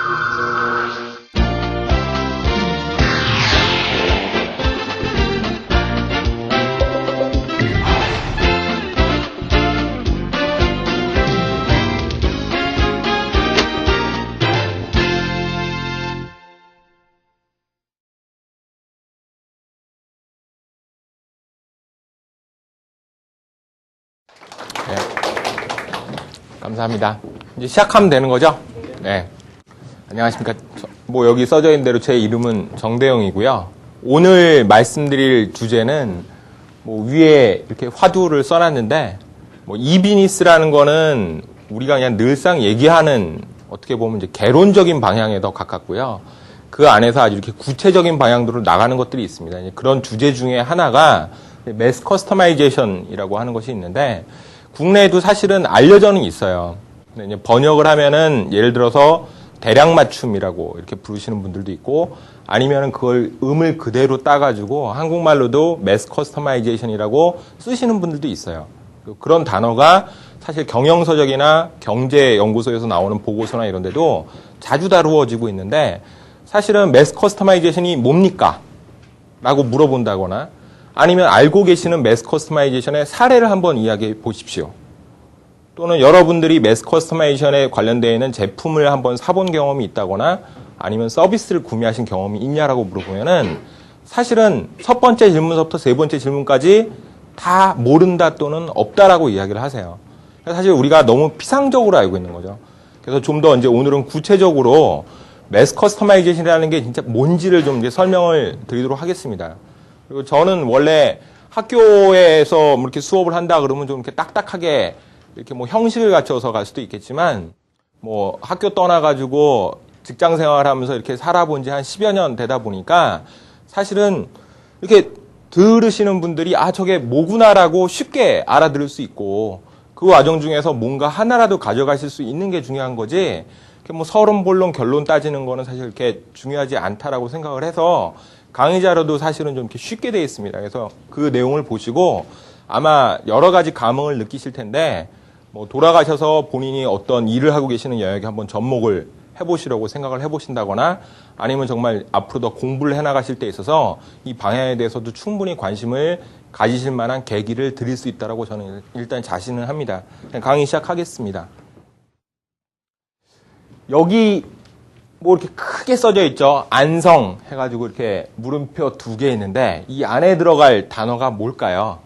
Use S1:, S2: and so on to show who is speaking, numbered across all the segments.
S1: 네. 감사합니다. 이제 시작하면 되는 거죠? 네. 안녕하십니까. 뭐 여기 써져 있는 대로 제 이름은 정대영이고요. 오늘 말씀드릴 주제는 뭐 위에 이렇게 화두를 써놨는데 뭐 이비니스라는 거는 우리가 그냥 늘상 얘기하는 어떻게 보면 이제 개론적인 방향에 더 가깝고요. 그 안에서 아주 이렇게 구체적인 방향으로 나가는 것들이 있습니다. 그런 주제 중에 하나가 매스 커스터마이제이션이라고 하는 것이 있는데 국내에도 사실은 알려져는 있어요. 근데 이제 번역을 하면은 예를 들어서 대량 맞춤이라고 이렇게 부르시는 분들도 있고 아니면은 그걸 음을 그대로 따가지고 한국말로도 매스 커스터마이제이션이라고 쓰시는 분들도 있어요. 그런 단어가 사실 경영서적이나 경제연구소에서 나오는 보고서나 이런 데도 자주 다루어지고 있는데 사실은 매스 커스터마이제이션이 뭡니까? 라고 물어본다거나 아니면 알고 계시는 매스 커스터마이제이션의 사례를 한번 이야기해 보십시오. 또는 여러분들이 매스 커스터마이제이션에 관련되어 있는 제품을 한번 사본 경험이 있다거나 아니면 서비스를 구매하신 경험이 있냐라고 물어보면은 사실은 첫 번째 질문서부터 세 번째 질문까지 다 모른다 또는 없다라고 이야기를 하세요. 사실 우리가 너무 피상적으로 알고 있는 거죠. 그래서 좀 더 이제 오늘은 구체적으로 매스 커스터마이제이션이라는 게 진짜 뭔지를 좀 이제 설명을 드리도록 하겠습니다. 그리고 저는 원래 학교에서 뭐 이렇게 수업을 한다 그러면 좀 이렇게 딱딱하게 이렇게 뭐 형식을 갖춰서 갈 수도 있겠지만 뭐 학교 떠나가지고 직장 생활하면서 이렇게 살아본 지 한 10여 년 되다 보니까 사실은 이렇게 들으시는 분들이 아 저게 뭐구나라고 쉽게 알아들을 수 있고 그 과정 중에서 뭔가 하나라도 가져가실 수 있는 게 중요한 거지 이렇게 뭐 서론 본론 결론 따지는 거는 사실 이렇게 중요하지 않다라고 생각을 해서 강의 자료도 사실은 좀 이렇게 쉽게 되어 있습니다. 그래서 그 내용을 보시고 아마 여러 가지 감흥을 느끼실 텐데 뭐 돌아가셔서 본인이 어떤 일을 하고 계시는 영역에 한번 접목을 해보시려고 생각을 해보신다거나 아니면 정말 앞으로 더 공부를 해나가실 때 있어서 이 방향에 대해서도 충분히 관심을 가지실 만한 계기를 드릴 수 있다라고 저는 일단 자신을 합니다. 강의 시작하겠습니다. 여기 뭐 이렇게 크게 써져 있죠. 안성 해가지고 이렇게 물음표 2개 있는데 이 안에 들어갈 단어가 뭘까요?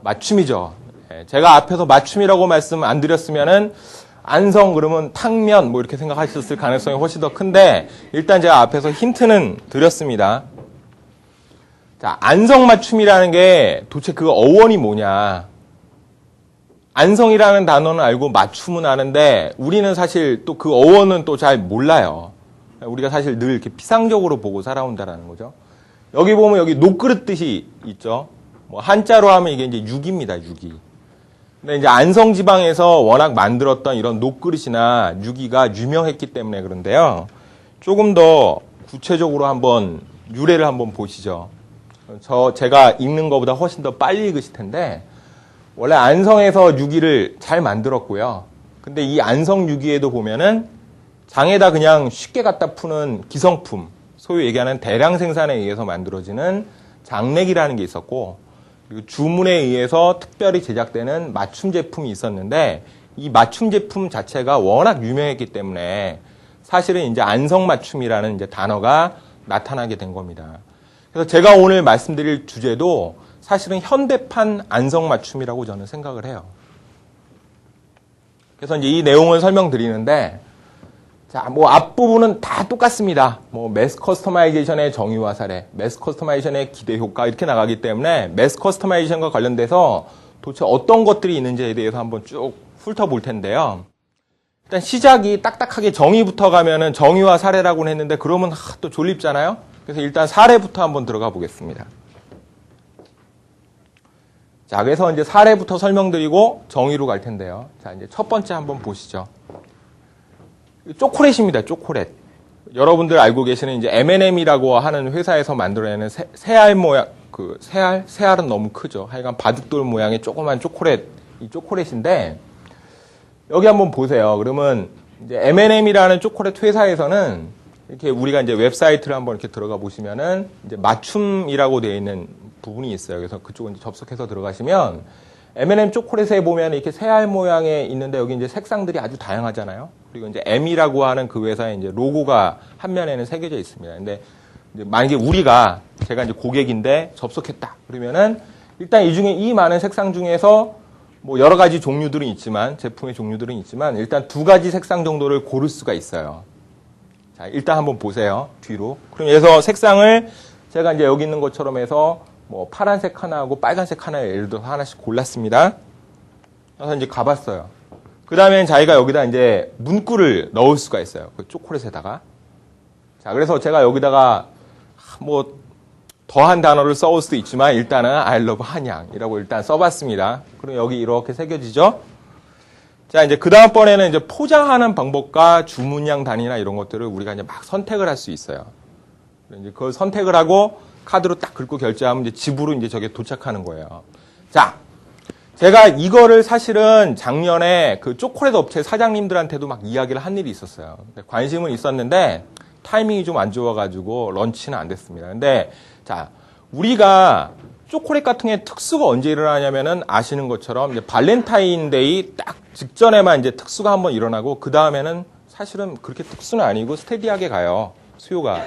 S1: 맞춤이죠. 제가 앞에서 맞춤이라고 말씀 안 드렸으면은 안성 그러면 탕면 뭐 이렇게 생각하셨을 가능성이 훨씬 더 큰데 일단 제가 앞에서 힌트는 드렸습니다. 자, 안성 맞춤이라는 게 도대체 그 어원이 뭐냐? 안성이라는 단어는 알고 맞춤은 아는데 우리는 사실 또 그 어원은 또 잘 몰라요. 우리가 사실 늘 이렇게 피상적으로 보고 살아온다라는 거죠. 여기 보면 여기 녹그릇 뜻이 있죠. 뭐 한자로 하면 이게 이제 육입니다, 육이. 근데 이제 안성 지방에서 워낙 만들었던 이런 녹그릇이나 유기가 유명했기 때문에 그런데요. 조금 더 구체적으로 한번 유래를 한번 보시죠. 제가 읽는 것보다 훨씬 더 빨리 읽으실 텐데 원래 안성에서 유기를 잘 만들었고요. 근데 이 안성 유기에도 보면은 장에다 그냥 쉽게 갖다 푸는 기성품, 소위 얘기하는 대량 생산에 의해서 만들어지는 장렉이라는 게 있었고 그리고 주문에 의해서 특별히 제작되는 맞춤 제품이 있었는데 이 맞춤 제품 자체가 워낙 유명했기 때문에 사실은 이제 안성 맞춤이라는 이제 단어가 나타나게 된 겁니다. 그래서 제가 오늘 말씀드릴 주제도 사실은 현대판 안성 맞춤이라고 저는 생각을 해요. 그래서 이제 이 내용을 설명드리는데, 자, 뭐 앞부분은 다 똑같습니다. 뭐 매스 커스터마이제이션의 정의와 사례, 매스 커스터마이제이션의 기대 효과 이렇게 나가기 때문에 매스 커스터마이제이션과 관련돼서 도대체 어떤 것들이 있는지에 대해서 한번 쭉 훑어볼 텐데요. 일단 시작이 딱딱하게 정의부터 가면은 정의와 사례라고는 했는데 그러면 또 졸립잖아요. 그래서 일단 사례부터 한번 들어가 보겠습니다. 자, 그래서 이제 사례부터 설명드리고 정의로 갈 텐데요. 자, 이제 첫 번째 한번 보시죠. 초콜릿입니다, 초콜릿. 여러분들 알고 계시는 이제 M&M이라고 하는 회사에서 만들어내는 새알 모양, 새알은 너무 크죠. 하여간 바둑돌 모양의 조그만 초콜릿, 이 초콜릿인데, 여기 한번 보세요. 그러면 이제 M&M이라는 초콜릿 회사에서는 이렇게 우리가 이제 웹사이트를 한번 이렇게 들어가 보시면은 이제 맞춤이라고 되어 있는 부분이 있어요. 그래서 그쪽은 이제 접속해서 들어가시면 M&M 초콜릿에 보면 이렇게 새알 모양에 있는데 여기 이제 색상들이 아주 다양하잖아요. 그리고 이제 M이라고 하는 그 회사의 이제 로고가 한 면에는 새겨져 있습니다. 근데 이제 만약에 제가 이제 고객인데 접속했다. 그러면은 일단 이 중에 이 많은 색상 중에서 뭐 여러 가지 종류들은 있지만, 제품의 종류들은 있지만, 일단 두 가지 색상 정도를 고를 수가 있어요. 자, 일단 한번 보세요. 뒤로. 그럼 여기서 색상을 제가 이제 여기 있는 것처럼 해서 뭐 파란색 하나하고 빨간색 하나 예를 들어서 하나씩 골랐습니다. 그래서 이제 가봤어요. 그 다음엔 자기가 여기다 이제 문구를 넣을 수가 있어요. 그 초콜릿에다가. 자, 그래서 제가 여기다가 뭐 더한 단어를 써올 수도 있지만 일단은 I love 한양이라고 일단 써봤습니다. 그럼 여기 이렇게 새겨지죠? 자, 이제 그 다음번에는 이제 포장하는 방법과 주문량 단위나 이런 것들을 우리가 이제 막 선택을 할 수 있어요. 이제 그걸 선택을 하고 카드로 딱 긁고 결제하면 이제 집으로 이제 저게 도착하는 거예요. 자, 제가 이거를 사실은 작년에 그 초콜릿 업체 사장님들한테도 막 이야기를 한 일이 있었어요. 관심은 있었는데 타이밍이 좀 안 좋아가지고 런치는 안 됐습니다. 근데 자, 우리가 초콜릿 같은 게 특수가 언제 일어나냐면은 아시는 것처럼 이제 발렌타인데이 딱 직전에만 이제 특수가 한번 일어나고 그 다음에는 사실은 그렇게 특수는 아니고 스테디하게 가요. 수요가.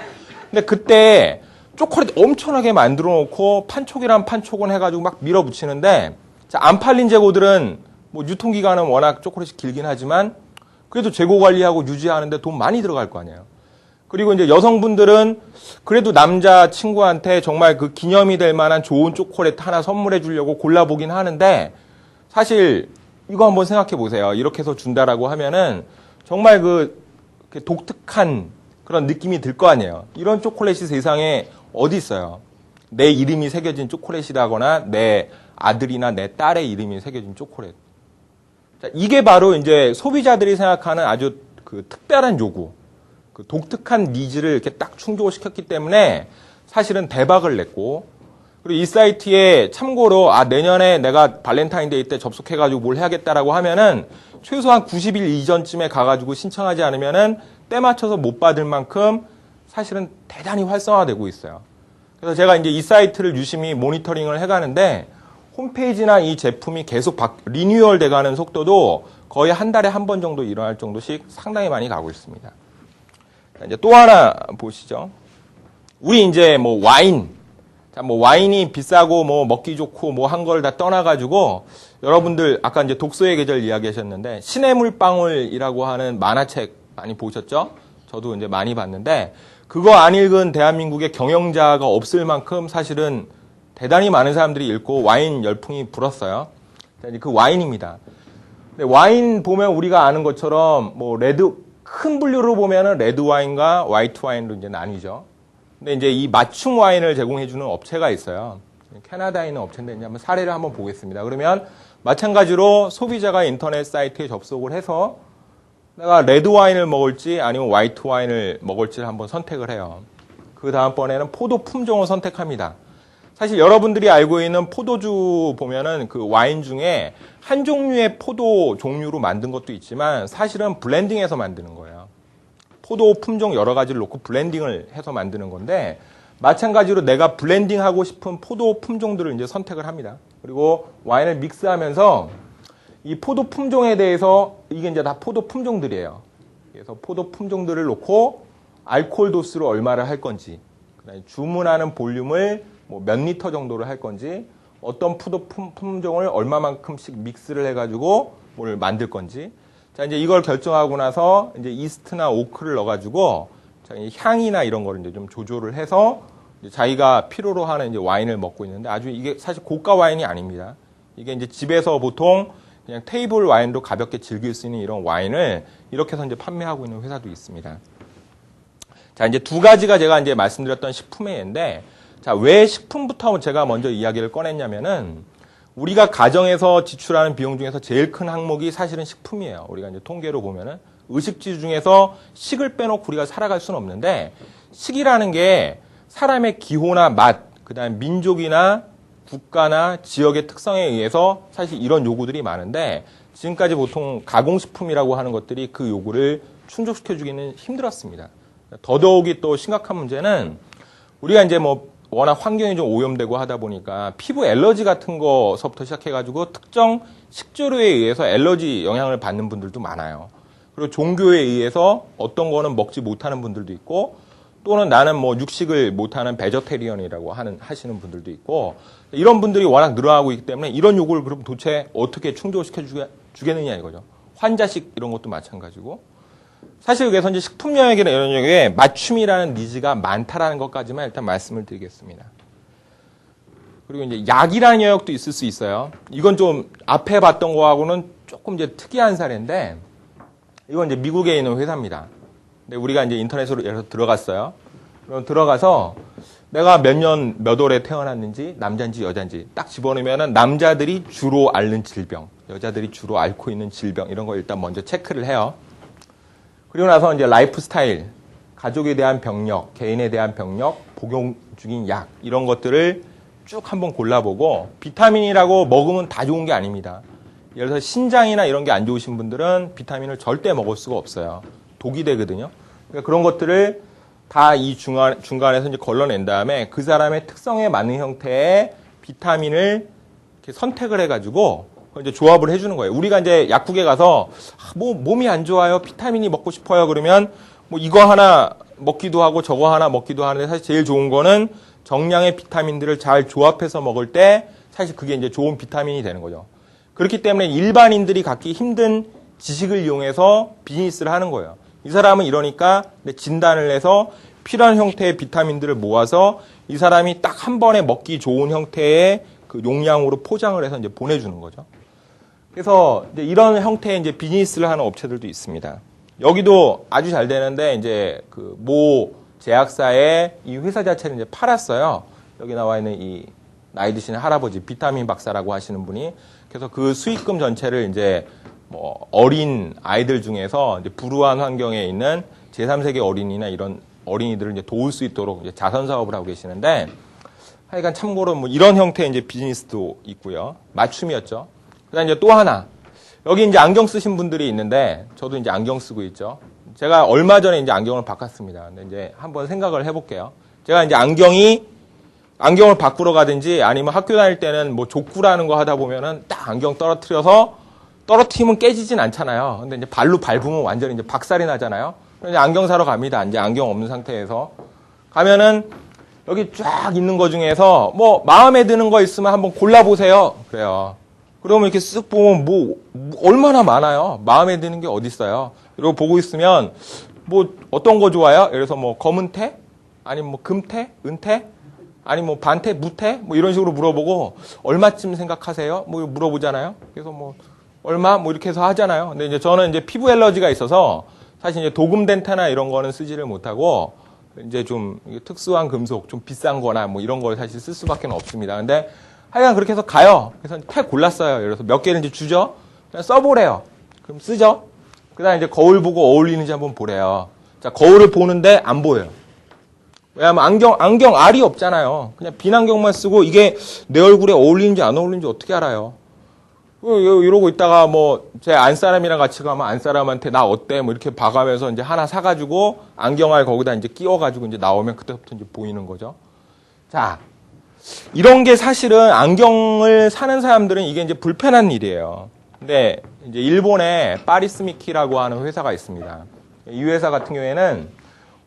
S1: 근데 그때 초콜릿 엄청나게 만들어 놓고 판촉이란 판촉은 해가지고 막 밀어붙이는데 자, 안 팔린 재고들은 뭐 유통기간은 워낙 초콜릿이 길긴 하지만 그래도 재고 관리하고 유지하는데 돈 많이 들어갈 거 아니에요. 그리고 이제 여성분들은 그래도 남자 친구한테 정말 그 기념이 될 만한 좋은 초콜릿 하나 선물해 주려고 골라보긴 하는데 사실 이거 한번 생각해 보세요. 이렇게 해서 준다라고 하면은 정말 그 독특한 그런 느낌이 들 거 아니에요. 이런 초콜릿이 세상에 어디 있어요? 내 이름이 새겨진 초콜릿이라거나 내 아들이나 내 딸의 이름이 새겨진 초콜릿. 자, 이게 바로 이제 소비자들이 생각하는 아주 그 특별한 요구. 그 독특한 니즈를 이렇게 딱 충족을 시켰기 때문에 사실은 대박을 냈고 그리고 이 사이트에 참고로 내년에 내가 발렌타인데이 때 접속해가지고 뭘 해야겠다라고 하면은 최소한 90일 이전쯤에 가가지고 신청하지 않으면은 때 맞춰서 못 받을 만큼 사실은 대단히 활성화되고 있어요. 그래서 제가 이제 이 사이트를 유심히 모니터링을 해가는데 홈페이지나 이 제품이 계속 리뉴얼 돼가는 속도도 거의 한 달에 한 번 정도 일어날 정도씩 상당히 많이 가고 있습니다. 이제 또 하나 보시죠. 우리 이제 뭐 와인. 자, 뭐 와인이 비싸고 뭐 먹기 좋고 뭐 한 걸 다 떠나가지고 여러분들 아까 이제 독서의 계절 이야기하셨는데 신의 물방울이라고 하는 만화책 많이 보셨죠? 저도 이제 많이 봤는데 그거 안 읽은 대한민국의 경영자가 없을 만큼 사실은 대단히 많은 사람들이 읽고 와인 열풍이 불었어요. 자, 이제 그 와인입니다. 근데 와인 보면 우리가 아는 것처럼 뭐 큰 분류로 보면은 레드 와인과 화이트 와인으로 이제 나뉘죠. 근데 이제 이 맞춤 와인을 제공해주는 업체가 있어요. 캐나다에 있는 업체인데 이제 한번 사례를 한번 보겠습니다. 그러면 마찬가지로 소비자가 인터넷 사이트에 접속을 해서 내가 레드 와인을 먹을지 아니면 화이트 와인을 먹을지를 한번 선택을 해요. 그 다음번에는 포도 품종을 선택합니다. 사실 여러분들이 알고 있는 포도주 보면은 그 와인 중에 한 종류의 포도 종류로 만든 것도 있지만 사실은 블렌딩해서 만드는 거예요. 포도 품종 여러 가지를 놓고 블렌딩을 해서 만드는 건데 마찬가지로 내가 블렌딩하고 싶은 포도 품종들을 이제 선택을 합니다. 그리고 와인을 믹스하면서 이 포도 품종에 대해서 이게 이제 다 포도 품종들이에요. 그래서 포도 품종들을 놓고 알코올 도수를 얼마를 할 건지, 그다음에 주문하는 볼륨을 뭐 몇 리터 정도를 할 건지, 어떤 포도 품종을 얼마만큼씩 믹스를 해가지고 뭘 만들 건지. 자, 이제 이걸 결정하고 나서 이제 이스트나 오크를 넣어가지고 향이나 이런 거를 이제 좀 조절을 해서 이제 자기가 필요로 하는 이제 와인을 먹고 있는데 아주 이게 사실 고가 와인이 아닙니다. 이게 이제 집에서 보통 그냥 테이블 와인도 가볍게 즐길 수 있는 이런 와인을 이렇게 해서 이제 판매하고 있는 회사도 있습니다. 자, 이제 두 가지가 제가 이제 말씀드렸던 식품의 예인데, 자, 왜 식품부터 제가 먼저 이야기를 꺼냈냐면은, 우리가 가정에서 지출하는 비용 중에서 제일 큰 항목이 사실은 식품이에요. 우리가 이제 통계로 보면은, 의식주 중에서 식을 빼놓고 우리가 살아갈 수는 없는데, 식이라는 게 사람의 기호나 맛, 그 다음에 민족이나 국가나 지역의 특성에 의해서 사실 이런 요구들이 많은데, 지금까지 보통 가공식품이라고 하는 것들이 그 요구를 충족시켜주기는 힘들었습니다. 더더욱이 또 심각한 문제는 우리가 이제 뭐 워낙 환경이 좀 오염되고 하다 보니까 피부 알러지 같은 거서부터 시작해가지고 특정 식재료에 의해서 알러지 영향을 받는 분들도 많아요. 그리고 종교에 의해서 어떤 거는 먹지 못하는 분들도 있고 또는 나는 뭐 육식을 못하는 베저테리언이라고 하시는 분들도 있고 이런 분들이 워낙 늘어나고 있기 때문에 이런 요구를 그럼 도대체 어떻게 충족시켜 주겠느냐 이거죠. 환자식 이런 것도 마찬가지고 사실 그래서 이제 식품 영역이나 이런 영역에 맞춤이라는 니즈가 많다라는 것까지만 일단 말씀을 드리겠습니다. 그리고 이제 약이라는 영역도 있을 수 있어요. 이건 좀 앞에 봤던 거하고는 조금 이제 특이한 사례인데 이건 이제 미국에 있는 회사입니다. 근데 우리가 이제 인터넷으로 예를 들어서 들어갔어요. 그럼 들어가서 내가 몇 년, 몇 월에 태어났는지, 남자인지 여자인지 딱 집어넣으면은 남자들이 주로 앓는 질병, 여자들이 주로 앓고 있는 질병, 이런 거 일단 먼저 체크를 해요. 그리고 나서 이제 라이프 스타일, 가족에 대한 병력, 개인에 대한 병력, 복용 중인 약, 이런 것들을 쭉 한번 골라보고 비타민이라고 먹으면 다 좋은 게 아닙니다. 예를 들어서 신장이나 이런 게 안 좋으신 분들은 비타민을 절대 먹을 수가 없어요. 독이 되거든요. 그러니까 그런 것들을 다 이 중간에서 이제 걸러낸 다음에 그 사람의 특성에 맞는 형태의 비타민을 이렇게 선택을 해가지고 이제 조합을 해주는 거예요. 우리가 이제 약국에 가서 뭐 몸이 안 좋아요, 비타민이 먹고 싶어요 그러면 뭐 이거 하나 먹기도 하고 저거 하나 먹기도 하는데 사실 제일 좋은 거는 정량의 비타민들을 잘 조합해서 먹을 때 사실 그게 이제 좋은 비타민이 되는 거죠. 그렇기 때문에 일반인들이 갖기 힘든 지식을 이용해서 비즈니스를 하는 거예요. 이 사람은 이러니까 진단을 해서 필요한 형태의 비타민들을 모아서 이 사람이 딱 한 번에 먹기 좋은 형태의 그 용량으로 포장을 해서 이제 보내주는 거죠. 그래서 이제 이런 형태의 이제 비즈니스를 하는 업체들도 있습니다. 여기도 아주 잘 되는데 이제 그 모 제약사의 이 회사 자체를 이제 팔았어요. 여기 나와 있는 이 나이 드시는 할아버지 비타민 박사라고 하시는 분이 그래서 그 수익금 전체를 이제 뭐 어린 아이들 중에서 이제 불우한 환경에 있는 제3세계 어린이나 이런 어린이들을 이제 도울 수 있도록 이제 자선 사업을 하고 계시는데 하여간 참고로 뭐 이런 형태의 이제 비즈니스도 있고요. 맞춤이었죠. 그다음 이제 또 하나 여기 이제 안경 쓰신 분들이 있는데 저도 이제 안경 쓰고 있죠. 제가 얼마 전에 이제 안경을 바꿨습니다. 근데 이제 한번 생각을 해볼게요. 제가 이제 안경을 바꾸러 가든지 아니면 학교 다닐 때는 뭐 족구라는 거 하다 보면은 딱 안경 떨어뜨리면 깨지진 않잖아요. 근데 이제 발로 밟으면 완전히 이제 박살이 나잖아요. 그래서 안경 사러 갑니다. 이제 안경 없는 상태에서 가면은 여기 쫙 있는 거 중에서 뭐 마음에 드는 거 있으면 한번 골라보세요. 그래요. 그러면 이렇게 쓱 보면 뭐 얼마나 많아요. 마음에 드는 게 어디 있어요. 이러고 보고 있으면 뭐 어떤 거 좋아요? 예를 들어서 뭐 검은 테? 아니면 뭐 금테? 은테? 아니면 뭐 반테? 무테? 뭐 이런 식으로 물어보고 얼마쯤 생각하세요? 뭐 물어보잖아요. 그래서 뭐 얼마? 뭐 이렇게 해서 하잖아요. 근데 이제 저는 이제 피부 알러지가 있어서 사실 이제 도금된 테나 이런 거는 쓰지를 못하고 이제 좀 특수한 금속, 좀 비싼 거나 뭐 이런 걸 사실 쓸 수밖에 없습니다. 근데 하여간 그렇게 해서 가요. 그래서 테 골랐어요. 예를 들어서 몇 개를 이제 주죠. 그냥 써보래요. 그럼 쓰죠. 그 다음에 이제 거울 보고 어울리는지 한번 보래요. 자, 거울을 보는데 안 보여요. 왜냐하면 안경 알이 없잖아요. 그냥 빈 안경만 쓰고 이게 내 얼굴에 어울리는지 안 어울리는지 어떻게 알아요? 이러고 있다가 뭐 제 안사람이랑 같이 가면 안사람한테 나 어때? 뭐 이렇게 봐가면서 이제 하나 사가지고 안경알 거기다 이제 끼워가지고 이제 나오면 그때부터 이제 보이는 거죠. 자, 이런 게 사실은 안경을 사는 사람들은 이게 이제 불편한 일이에요. 근데 이제 일본에 파리스미키라고 하는 회사가 있습니다. 이 회사 같은 경우에는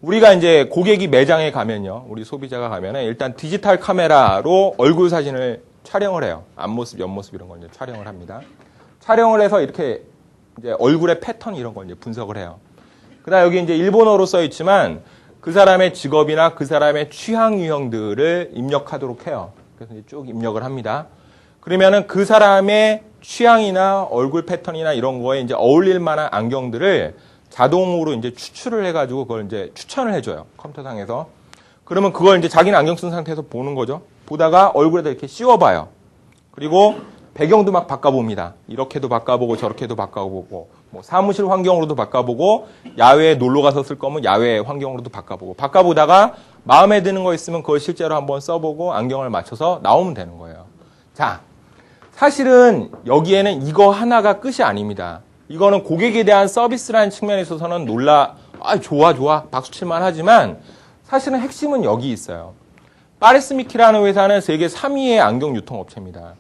S1: 우리가 이제 고객이 매장에 가면요. 우리 소비자가 가면은 일단 디지털 카메라로 얼굴 사진을 촬영을 해요. 앞모습, 옆모습 이런 걸 이제 촬영을 합니다. 촬영을 해서 이렇게 이제 얼굴의 패턴 이런 걸 이제 분석을 해요. 그다음 여기 이제 일본어로 써 있지만 그 사람의 직업이나 그 사람의 취향 유형들을 입력하도록 해요. 그래서 이제 쭉 입력을 합니다. 그러면은 그 사람의 취향이나 얼굴 패턴이나 이런 거에 이제 어울릴 만한 안경들을 자동으로 이제 추출을 해가지고 그걸 이제 추천을 해줘요. 컴퓨터상에서. 그러면 그걸 이제 자기는 안경 쓴 상태에서 보는 거죠. 보다가 얼굴에다 이렇게 씌워봐요. 그리고 배경도 막 바꿔봅니다. 이렇게도 바꿔보고 저렇게도 바꿔보고 뭐 사무실 환경으로도 바꿔보고 야외에 놀러 가서 쓸 거면 야외 환경으로도 바꿔보고 바꿔보다가 마음에 드는 거 있으면 그걸 실제로 한번 써보고 안경을 맞춰서 나오면 되는 거예요. 자, 사실은 여기에는 이거 하나가 끝이 아닙니다. 이거는 고객에 대한 서비스라는 측면에 있어서는 좋아, 박수칠만 하지만 사실은 핵심은 여기 있어요. 파리스미키라는 회사는 세계 3위의 안경 유통업체입니다.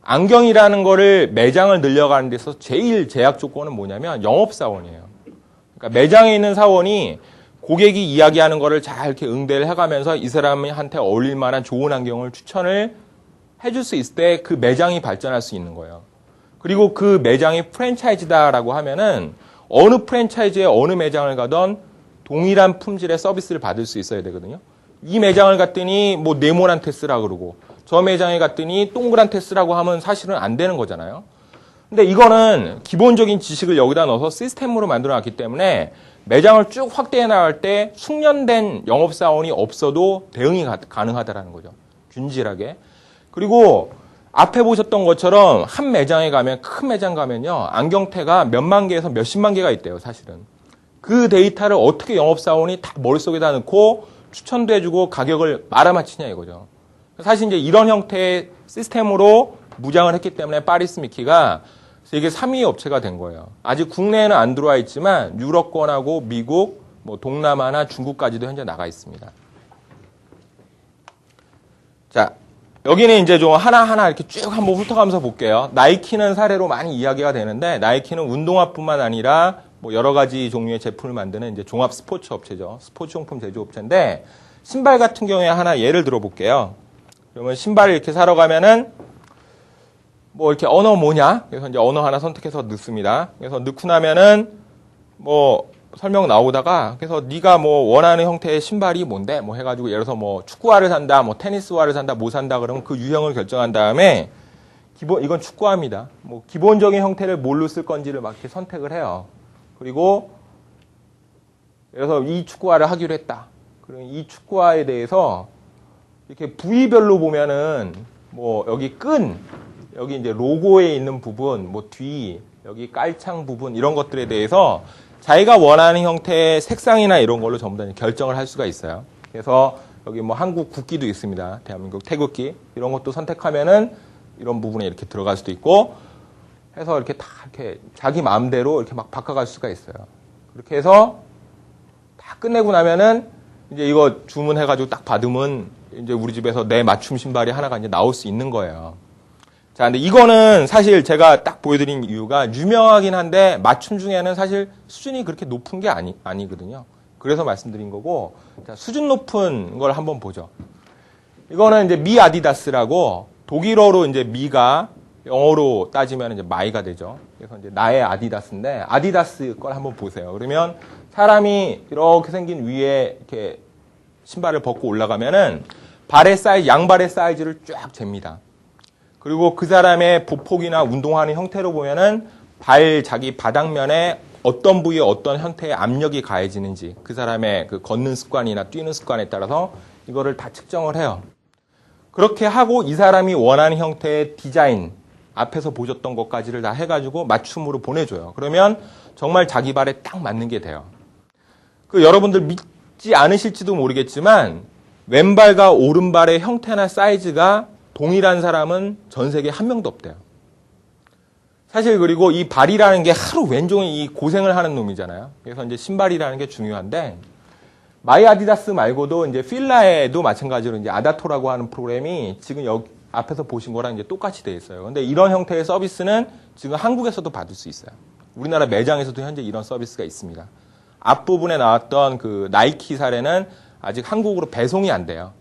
S1: 안경이라는 거를 매장을 늘려가는 데서 제일 제약 조건은 뭐냐면 영업사원이에요. 그러니까 매장에 있는 사원이 고객이 이야기하는 거를 잘 이렇게 응대를 해가면서 이 사람한테 어울릴 만한 좋은 안경을 추천을 해줄 수 있을 때 그 매장이 발전할 수 있는 거예요. 그리고 그 매장이 프랜차이즈다라고 하면은 어느 프랜차이즈에 어느 매장을 가던 동일한 품질의 서비스를 받을 수 있어야 되거든요. 이 매장을 갔더니 뭐 네모난테 쓰라 그러고 저 매장에 갔더니 동그란테 쓰라고 하면 사실은 안 되는 거잖아요. 근데 이거는 기본적인 지식을 여기다 넣어서 시스템으로 만들어 놨기 때문에 매장을 쭉 확대해 나갈 때 숙련된 영업사원이 없어도 대응이 가능하다라는 거죠. 균질하게. 그리고 앞에 보셨던 것처럼 한 매장에 가면, 큰 매장 가면요, 안경테가 몇만 개에서 몇십만 개가 있대요, 사실은. 그 데이터를 어떻게 영업사원이 다 머릿속에다 넣고 추천도 해주고 가격을 말아맞히냐 이거죠. 사실 이제 이런 형태의 시스템으로 무장을 했기 때문에 파리스미키가 세계 3위 업체가 된 거예요. 아직 국내에는 안 들어와 있지만 유럽권하고 미국, 뭐 동남아나 중국까지도 현재 나가 있습니다. 자, 여기는 이제 좀 하나하나 이렇게 쭉 한번 훑어가면서 볼게요. 나이키는 사례로 많이 이야기가 되는데 나이키는 운동화뿐만 아니라 뭐 여러 가지 종류의 제품을 만드는 이제 종합 스포츠 업체죠. 스포츠용품 제조업체인데 신발 같은 경우에 하나 예를 들어볼게요. 그러면 신발을 이렇게 사러 가면은 뭐 이렇게 언어 뭐냐? 그래서 이제 언어 하나 선택해서 넣습니다. 그래서 넣고 나면은 뭐 설명 나오다가 그래서 네가 뭐 원하는 형태의 신발이 뭔데? 뭐 해가지고 예를 들어서 뭐 축구화를 산다, 뭐 테니스화를 산다, 뭐 산다 그러면 그 유형을 결정한 다음에 이건 축구화입니다. 뭐 기본적인 형태를 뭘로 쓸 건지를 막 이렇게 선택을 해요. 그리고 그래서 이 축구화를 하기로 했다. 그러면 이 축구화에 대해서 이렇게 부위별로 보면은 뭐 여기 여기 이제 로고에 있는 부분, 뭐 뒤, 여기 깔창 부분 이런 것들에 대해서 자기가 원하는 형태의 색상이나 이런 걸로 전부 다 결정을 할 수가 있어요. 그래서 여기 뭐 한국 국기도 있습니다. 대한민국 태극기 이런 것도 선택하면은 이런 부분에 이렇게 들어갈 수도 있고 해서 이렇게 다 이렇게 자기 마음대로 이렇게 막 바꿔갈 수가 있어요. 그렇게 해서 다 끝내고 나면은 이제 이거 주문해가지고 딱 받으면 이제 우리 집에서 내 맞춤 신발이 하나가 이제 나올 수 있는 거예요. 자, 근데 이거는 사실 제가 딱 보여드린 이유가 유명하긴 한데 맞춤 중에는 사실 수준이 그렇게 높은 게 아니거든요. 그래서 말씀드린 거고, 자, 수준 높은 걸 한번 보죠. 이거는 이제 미 아디다스라고 독일어로 이제 미가 영어로 따지면 이제 마이가 되죠. 그래서 이제 나의 아디다스인데 아디다스 걸 한번 보세요. 그러면 사람이 이렇게 생긴 위에 이렇게 신발을 벗고 올라가면은 발의 사이즈, 양발의 사이즈를 쫙 잽니다. 그리고 그 사람의 보폭이나 운동하는 형태로 보면은 자기 바닥면에 어떤 부위에 어떤 형태의 압력이 가해지는지 그 사람의 그 걷는 습관이나 뛰는 습관에 따라서 이거를 다 측정을 해요. 그렇게 하고 이 사람이 원하는 형태의 디자인, 앞에서 보셨던 것까지를 다 해가지고 맞춤으로 보내줘요. 그러면 정말 자기 발에 딱 맞는 게 돼요. 여러분들 믿지 않으실지도 모르겠지만 왼발과 오른발의 형태나 사이즈가 동일한 사람은 전 세계에 한 명도 없대요. 사실 그리고 이 발이라는 게 하루 왼종일 이 고생을 하는 놈이잖아요. 그래서 이제 신발이라는 게 중요한데 마이 아디다스 말고도 이제 필라에도 마찬가지로 이제 아다토라고 하는 프로그램이 지금 여기 앞에서 보신 거랑 이제 똑같이 돼 있어요. 근데 이런 형태의 서비스는 지금 한국에서도 받을 수 있어요. 우리나라 매장에서도 현재 이런 서비스가 있습니다. 앞부분에 나왔던 그 나이키 사례는 아직 한국으로 배송이 안 돼요.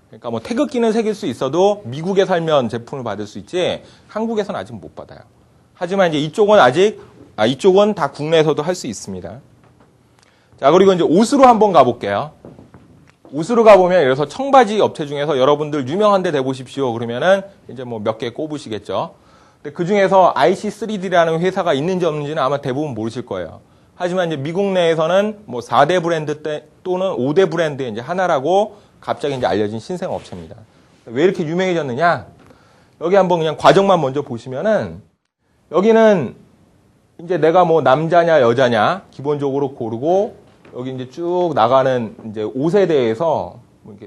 S1: 그러니까 뭐 태극기는 새길 수 있어도 미국에 살면 제품을 받을 수 있지 한국에서는 아직 못 받아요. 하지만 이제 이쪽은 다 국내에서도 할 수 있습니다. 자, 그리고 이제 옷으로 한번 가볼게요. 옷으로 가보면 예를 들어서 청바지 업체 중에서 여러분들 유명한 데 대보십시오. 그러면은 이제 뭐 몇 개 꼽으시겠죠. 근데 그 중에서 IC3D라는 회사가 있는지 없는지는 아마 대부분 모르실 거예요. 하지만 이제 미국 내에서는 뭐 4대 브랜드 또는 5대 브랜드의 이제 하나라고 갑자기 이제 알려진 신생 업체입니다. 왜 이렇게 유명해졌느냐? 여기 한번 그냥 과정만 먼저 보시면은 여기는 이제 내가 뭐 남자냐 여자냐 기본적으로 고르고 여기 이제 쭉 나가는 이제 옷에 대해서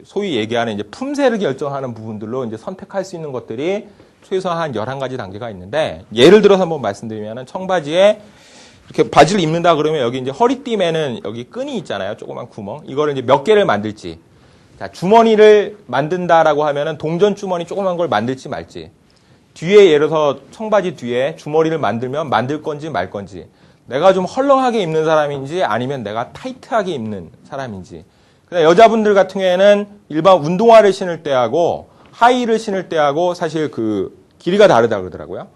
S1: 소위 얘기하는 이제 품새를 결정하는 부분들로 이제 선택할 수 있는 것들이 최소한 한 11가지 단계가 있는데, 예를 들어서 한번 말씀드리면은 청바지에 이렇게 바지를 입는다 그러면 여기 이제 허리띠에는 여기 끈이 있잖아요. 조그만 구멍. 이거를 이제 몇 개를 만들지. 자, 주머니를 만든다라고 하면은 동전 주머니 조그만 걸 만들지 말지. 뒤에 예를 들어서 청바지 뒤에 주머니를 만들면 만들 건지 말 건지. 내가 좀 헐렁하게 입는 사람인지 아니면 내가 타이트하게 입는 사람인지. 여자분들 같은 경우에는 일반 운동화를 신을 때하고 하이힐을 신을 때하고 사실 그 길이가 다르다 그러더라고요.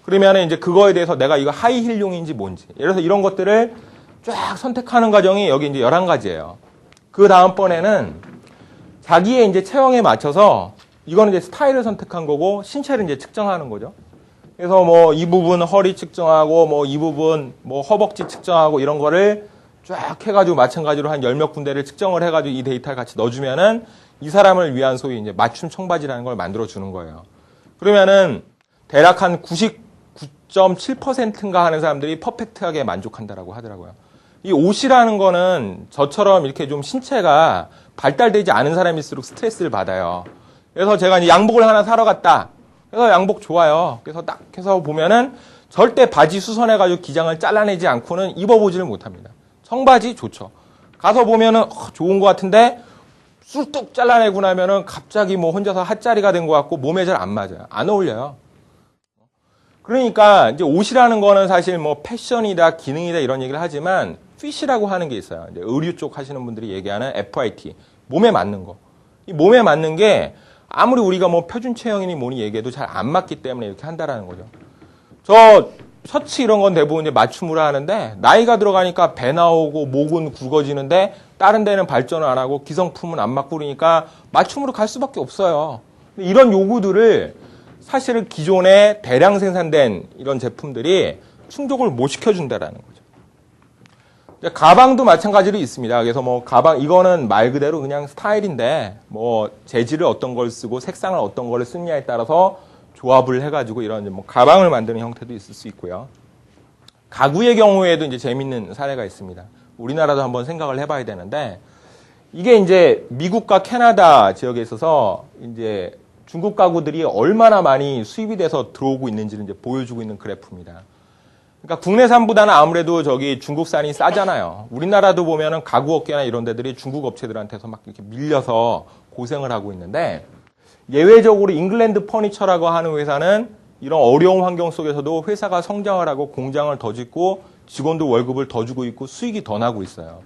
S1: 그러면 이제 그거에 대해서 내가 이거 하이힐용인지 뭔지. 예를 들어서 이런 것들을 쫙 선택하는 과정이 여기 이제 11가지예요. 그 다음번에는 자기의 이제 체형에 맞춰서 이거는 이제 스타일을 선택한 거고 신체를 이제 측정하는 거죠. 그래서 뭐 이 부분 허리 측정하고 뭐 이 부분 뭐 허벅지 측정하고 이런 거를 쫙 해가지고 마찬가지로 한 10몇 군데를 측정을 해가지고 이 데이터를 같이 넣어주면은 이 사람을 위한 소위 이제 맞춤 청바지라는 걸 만들어주는 거예요. 그러면은 대략 한 99.7%인가 하는 사람들이 퍼펙트하게 만족한다라고 하더라고요. 이 옷이라는 거는 저처럼 이렇게 좀 신체가 발달되지 않은 사람일수록 스트레스를 받아요. 그래서 제가 이제 양복을 하나 사러 갔다. 그래서 양복 좋아요. 그래서 딱 해서 보면은 절대 바지 수선해가지고 기장을 잘라내지 않고는 입어보지를 못합니다. 청바지 좋죠. 가서 보면은 좋은 것 같은데 쑥뚝 잘라내고 나면은 갑자기 뭐 혼자서 핫자리가 된 것 같고 몸에 잘 안 맞아요. 안 어울려요. 그러니까 이제 옷이라는 거는 사실 뭐 패션이다, 기능이다 이런 얘기를 하지만 핏이라고 하는 게 있어요. 이제 의류 쪽 하시는 분들이 얘기하는 FIT. 몸에 맞는 거. 이 몸에 맞는 게 아무리 우리가 뭐 표준 체형이니 뭐니 얘기해도 잘 안 맞기 때문에 이렇게 한다라는 거죠. 저 셔츠 이런 건 대부분 이제 맞춤으로 하는데 나이가 들어가니까 배 나오고 목은 굵어지는데 다른 데는 발전을 안 하고 기성품은 안 맞고 그러니까 맞춤으로 갈 수밖에 없어요. 이런 요구들을 사실은 기존에 대량 생산된 이런 제품들이 충족을 못 시켜준다라는 거죠. 가방도 마찬가지로 있습니다. 그래서 뭐 가방 이거는 말 그대로 그냥 스타일인데 뭐 재질을 어떤 걸 쓰고 색상을 어떤 걸 쓰느냐에 따라서 조합을 해가지고 이런 뭐 가방을 만드는 형태도 있을 수 있고요. 가구의 경우에도 이제 재밌는 사례가 있습니다. 우리나라도 한번 생각을 해봐야 되는데 이게 이제 미국과 캐나다 지역에 있어서 이제 중국 가구들이 얼마나 많이 수입이 돼서 들어오고 있는지를 이제 보여주고 있는 그래프입니다. 그러니까 국내산보다는 아무래도 저기 중국산이 싸잖아요. 우리나라도 보면은 가구업계나 이런 데들이 중국 업체들한테서 막 이렇게 밀려서 고생을 하고 있는데 예외적으로 잉글랜드 퍼니처라고 하는 회사는 이런 어려운 환경 속에서도 회사가 성장을 하고 공장을 더 짓고 직원도 월급을 더 주고 있고 수익이 더 나고 있어요.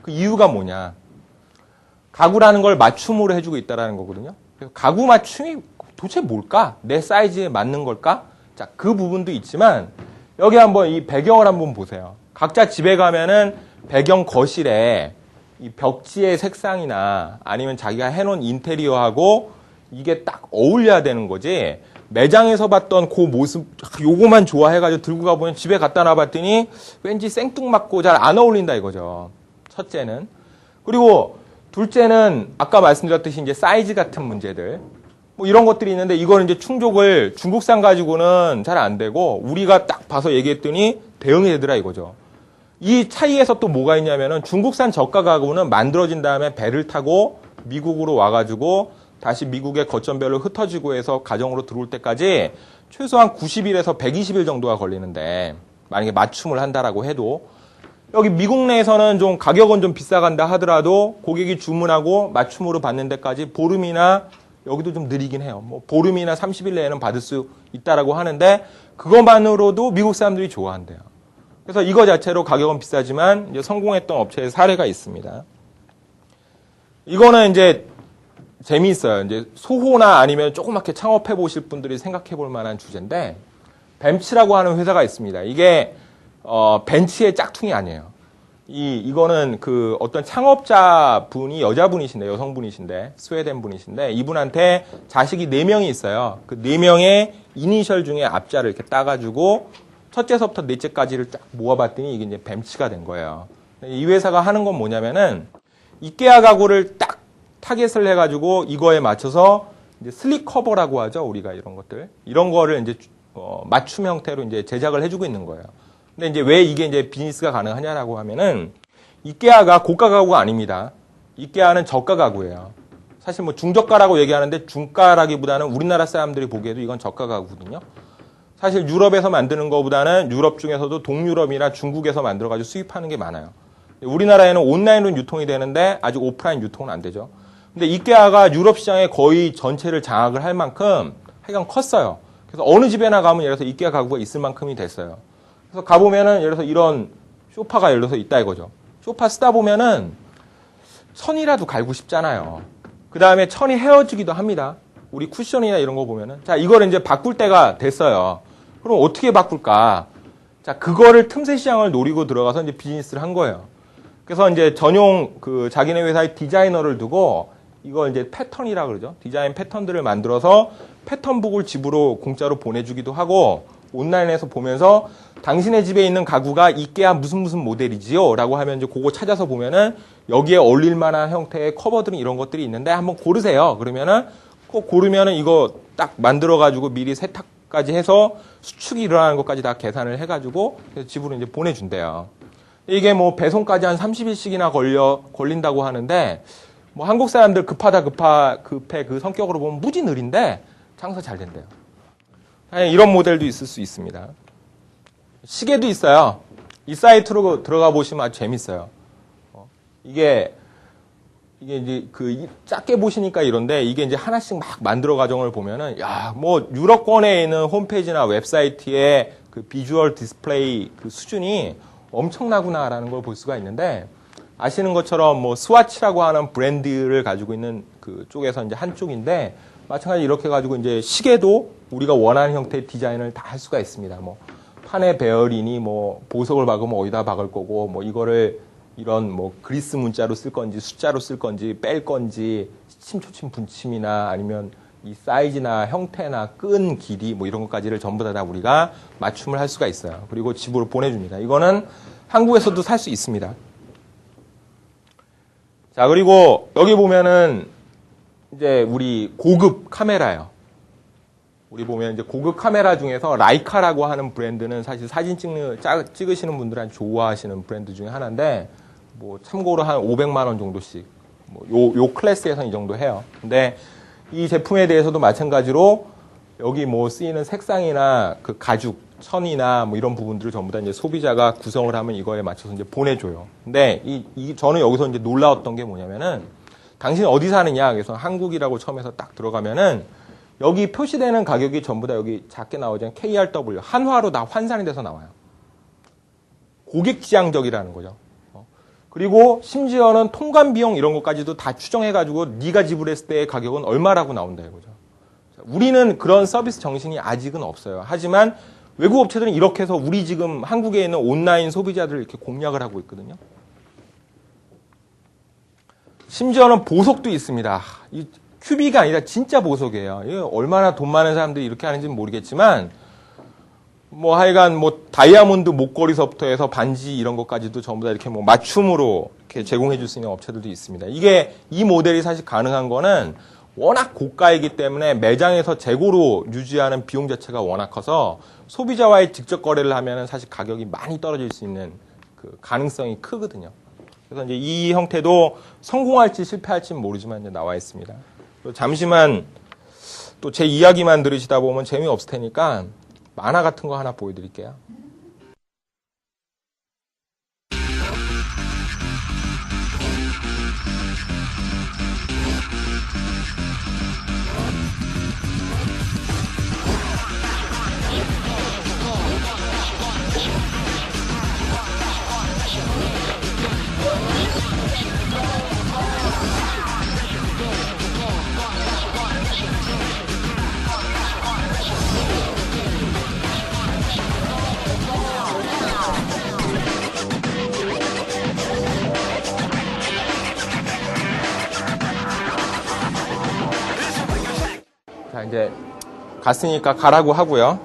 S1: 그 이유가 뭐냐? 가구라는 걸 맞춤으로 해주고 있다는 거거든요. 그래서 가구 맞춤이 도대체 뭘까? 내 사이즈에 맞는 걸까? 자, 그 부분도 있지만 여기 한번 이 배경을 한번 보세요. 각자 집에 가면은 배경 거실에 이 벽지의 색상이나 아니면 자기가 해놓은 인테리어하고 이게 딱 어울려야 되는 거지. 매장에서 봤던 그 모습, 요거만 좋아해가지고 들고 가보면 집에 갖다 놔봤더니 왠지 생뚱맞고 잘 안 어울린다 이거죠. 첫째는. 그리고 둘째는 아까 말씀드렸듯이 이제 사이즈 같은 문제들. 뭐 이런 것들이 있는데 이거는 이제 충족을 중국산 가지고는 잘 안 되고 우리가 딱 봐서 얘기했더니 대응이 되더라 이거죠. 이 차이에서 또 뭐가 있냐면은 중국산 저가 가구는 만들어진 다음에 배를 타고 미국으로 와가지고 다시 미국의 거점별로 흩어지고 해서 가정으로 들어올 때까지 최소한 90일에서 120일 정도가 걸리는데 만약에 맞춤을 한다라고 해도 여기 미국 내에서는 좀 가격은 좀 비싸간다 하더라도 고객이 주문하고 맞춤으로 받는 데까지 보름이나 여기도 좀 느리긴 해요. 뭐 보름이나 30일 내에는 받을 수 있다라고 하는데 그것만으로도 미국 사람들이 좋아한대요. 그래서 이거 자체로 가격은 비싸지만 이제 성공했던 업체의 사례가 있습니다. 이거는 이제 재미있어요. 이제 소호나 아니면 조그맣게 창업해 보실 분들이 생각해 볼 만한 주제인데 벤츠라고 하는 회사가 있습니다. 이게 벤츠의 짝퉁이 아니에요. 이거는 그 어떤 창업자 분이 여자분이신데 여성분이신데 스웨덴 분이신데 이분한테 자식이 4명이 있어요. 그 4명의 이니셜 중에 앞자를 이렇게 따가지고 첫째서부터 넷째까지를 쫙 모아봤더니 이게 이제 벤츠가 된 거예요. 이 회사가 하는 건 뭐냐면은 이케아 가구를 딱 타겟을 해가지고 이거에 맞춰서 이제 슬릭 커버라고 하죠. 우리가 이런 것들. 이런 거를 이제 맞춤 형태로 이제 제작을 해주고 있는 거예요. 근데 이제 왜 이게 이제 비즈니스가 가능하냐라고 하면은 이케아가 고가 가구가 아닙니다. 이케아는 저가 가구예요. 사실 뭐 중저가라고 얘기하는데 중가라기보다는 우리나라 사람들이 보기에도 이건 저가 가구거든요. 사실 유럽에서 만드는 것보다는 유럽 중에서도 동유럽이나 중국에서 만들어가지고 수입하는 게 많아요. 우리나라에는 온라인으로 유통이 되는데 아직 오프라인 유통은 안 되죠. 근데 이케아가 유럽 시장에 거의 전체를 장악을 할 만큼 하여간 컸어요. 그래서 어느 집에나 가면 예를 들어서 이케아 가구가 있을 만큼이 됐어요. 그래서 가보면은 예를 들어서 이런 소파가 예를 들어서 있다 이거죠. 소파 쓰다 보면은 천이라도 갈고 싶잖아요. 그 다음에 천이 헤어지기도 합니다. 우리 쿠션이나 이런 거 보면은. 자, 이걸 이제 바꿀 때가 됐어요. 그럼 어떻게 바꿀까? 자, 그거를 틈새 시장을 노리고 들어가서 이제 비즈니스를 한 거예요. 그래서 이제 전용 그 자기네 회사의 디자이너를 두고 이걸 이제 패턴이라 그러죠. 디자인 패턴들을 만들어서 패턴북을 집으로 공짜로 보내주기도 하고 온라인에서 보면서 당신의 집에 있는 가구가 이케아 무슨 모델이지요? 라고 하면 이제 그거 찾아서 보면은 여기에 어울릴 만한 형태의 커버들은 이런 것들이 있는데 한번 고르세요. 그러면은 꼭 고르면은 이거 딱 만들어가지고 미리 세탁까지 해서 수축이 일어나는 것까지 다 계산을 해가지고 집으로 이제 보내준대요. 이게 뭐 배송까지 한 30일씩이나 걸린다고 하는데 뭐 한국 사람들 급해 그 성격으로 보면 무지 느린데 장사 잘 된대요. 이런 모델도 있을 수 있습니다. 시계도 있어요. 이 사이트로 들어가 보시면 아주 재밌어요. 이게 이제 작게 보시니까 이런데 이게 이제 하나씩 막 만들어 과정을 보면은 야, 뭐 유럽권에 있는 홈페이지나 웹사이트의 그 비주얼 디스플레이 그 수준이 엄청나구나라는 걸 볼 수가 있는데 아시는 것처럼 뭐 스와치라고 하는 브랜드를 가지고 있는 그 쪽에서 이제 한쪽인데 마찬가지로 이렇게 가지고 이제 시계도 우리가 원하는 형태의 디자인을 다 할 수가 있습니다. 뭐 판에 베어리니 뭐 보석을 박으면 어디다 박을 거고 뭐 이거를 이런 뭐 그리스 문자로 쓸 건지 숫자로 쓸 건지 뺄 건지 시침 초침 분침이나 아니면 이 사이즈나 형태나 끈 길이 뭐 이런 것까지를 전부 다 우리가 맞춤을 할 수가 있어요. 그리고 집으로 보내줍니다. 이거는 한국에서도 살 수 있습니다. 자, 그리고 여기 보면은 이제 우리 고급 카메라예요. 우리 보면 이제 고급 카메라 중에서 라이카라고 하는 브랜드는 사실 사진 찍으시는 분들한테 좋아하시는 브랜드 중에 하나인데 뭐 참고로 한 500만 원 정도씩 뭐 요 클래스에서는 이 정도 해요. 근데 이 제품에 대해서도 마찬가지로 여기 뭐 쓰이는 색상이나 그 가죽, 천이나 뭐 이런 부분들을 전부 다 이제 소비자가 구성을 하면 이거에 맞춰서 이제 보내줘요. 근데 저는 여기서 이제 놀라웠던 게 뭐냐면은 당신 어디 사느냐? 그래서 한국이라고 처음에서 딱 들어가면은 여기 표시되는 가격이 전부 다 여기 작게 나오잖아요. KRW. 한화로 다 환산이 돼서 나와요. 고객지향적이라는 거죠. 그리고 심지어는 통관 비용 이런 것까지도 다 추정해가지고 네가 지불했을 때의 가격은 얼마라고 나온다 이거죠. 우리는 그런 서비스 정신이 아직은 없어요. 하지만 외국 업체들은 이렇게 해서 우리 지금 한국에 있는 온라인 소비자들을 이렇게 공략을 하고 있거든요. 심지어는 보석도 있습니다. 이 큐비가 아니라 진짜 보석이에요. 이게 얼마나 돈 많은 사람들이 이렇게 하는지는 모르겠지만 뭐 하여간 뭐 다이아몬드 목걸이서부터 해서 반지 이런 것까지도 전부 다 이렇게 뭐 맞춤으로 이렇게 제공해 줄 수 있는 업체들도 있습니다. 이 모델이 사실 가능한 거는 워낙 고가이기 때문에 매장에서 재고로 유지하는 비용 자체가 워낙 커서 소비자와의 직접 거래를 하면은 사실 가격이 많이 떨어질 수 있는 그 가능성이 크거든요. 그래서 이제 이 형태도 성공할지 실패할지는 모르지만 이제 나와 있습니다. 잠시만 또 제 이야기만 들으시다 보면 재미없을 테니까 만화 같은 거 하나 보여드릴게요. 자, 이제 갔으니까 가라고 하고요.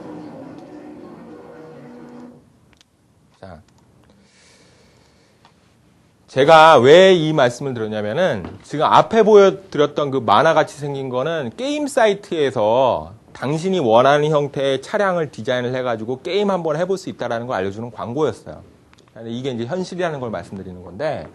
S1: 자, 제가 왜 이 말씀을 드렸냐면은 지금 앞에 보여드렸던 그 만화같이 생긴 거는 게임 사이트에서 당신이 원하는 형태의 차량을 디자인을 해가지고 게임 한번 해볼 수 있다는 걸 알려주는 광고였어요. 이게 이제 현실이라는 걸 말씀드리는 건데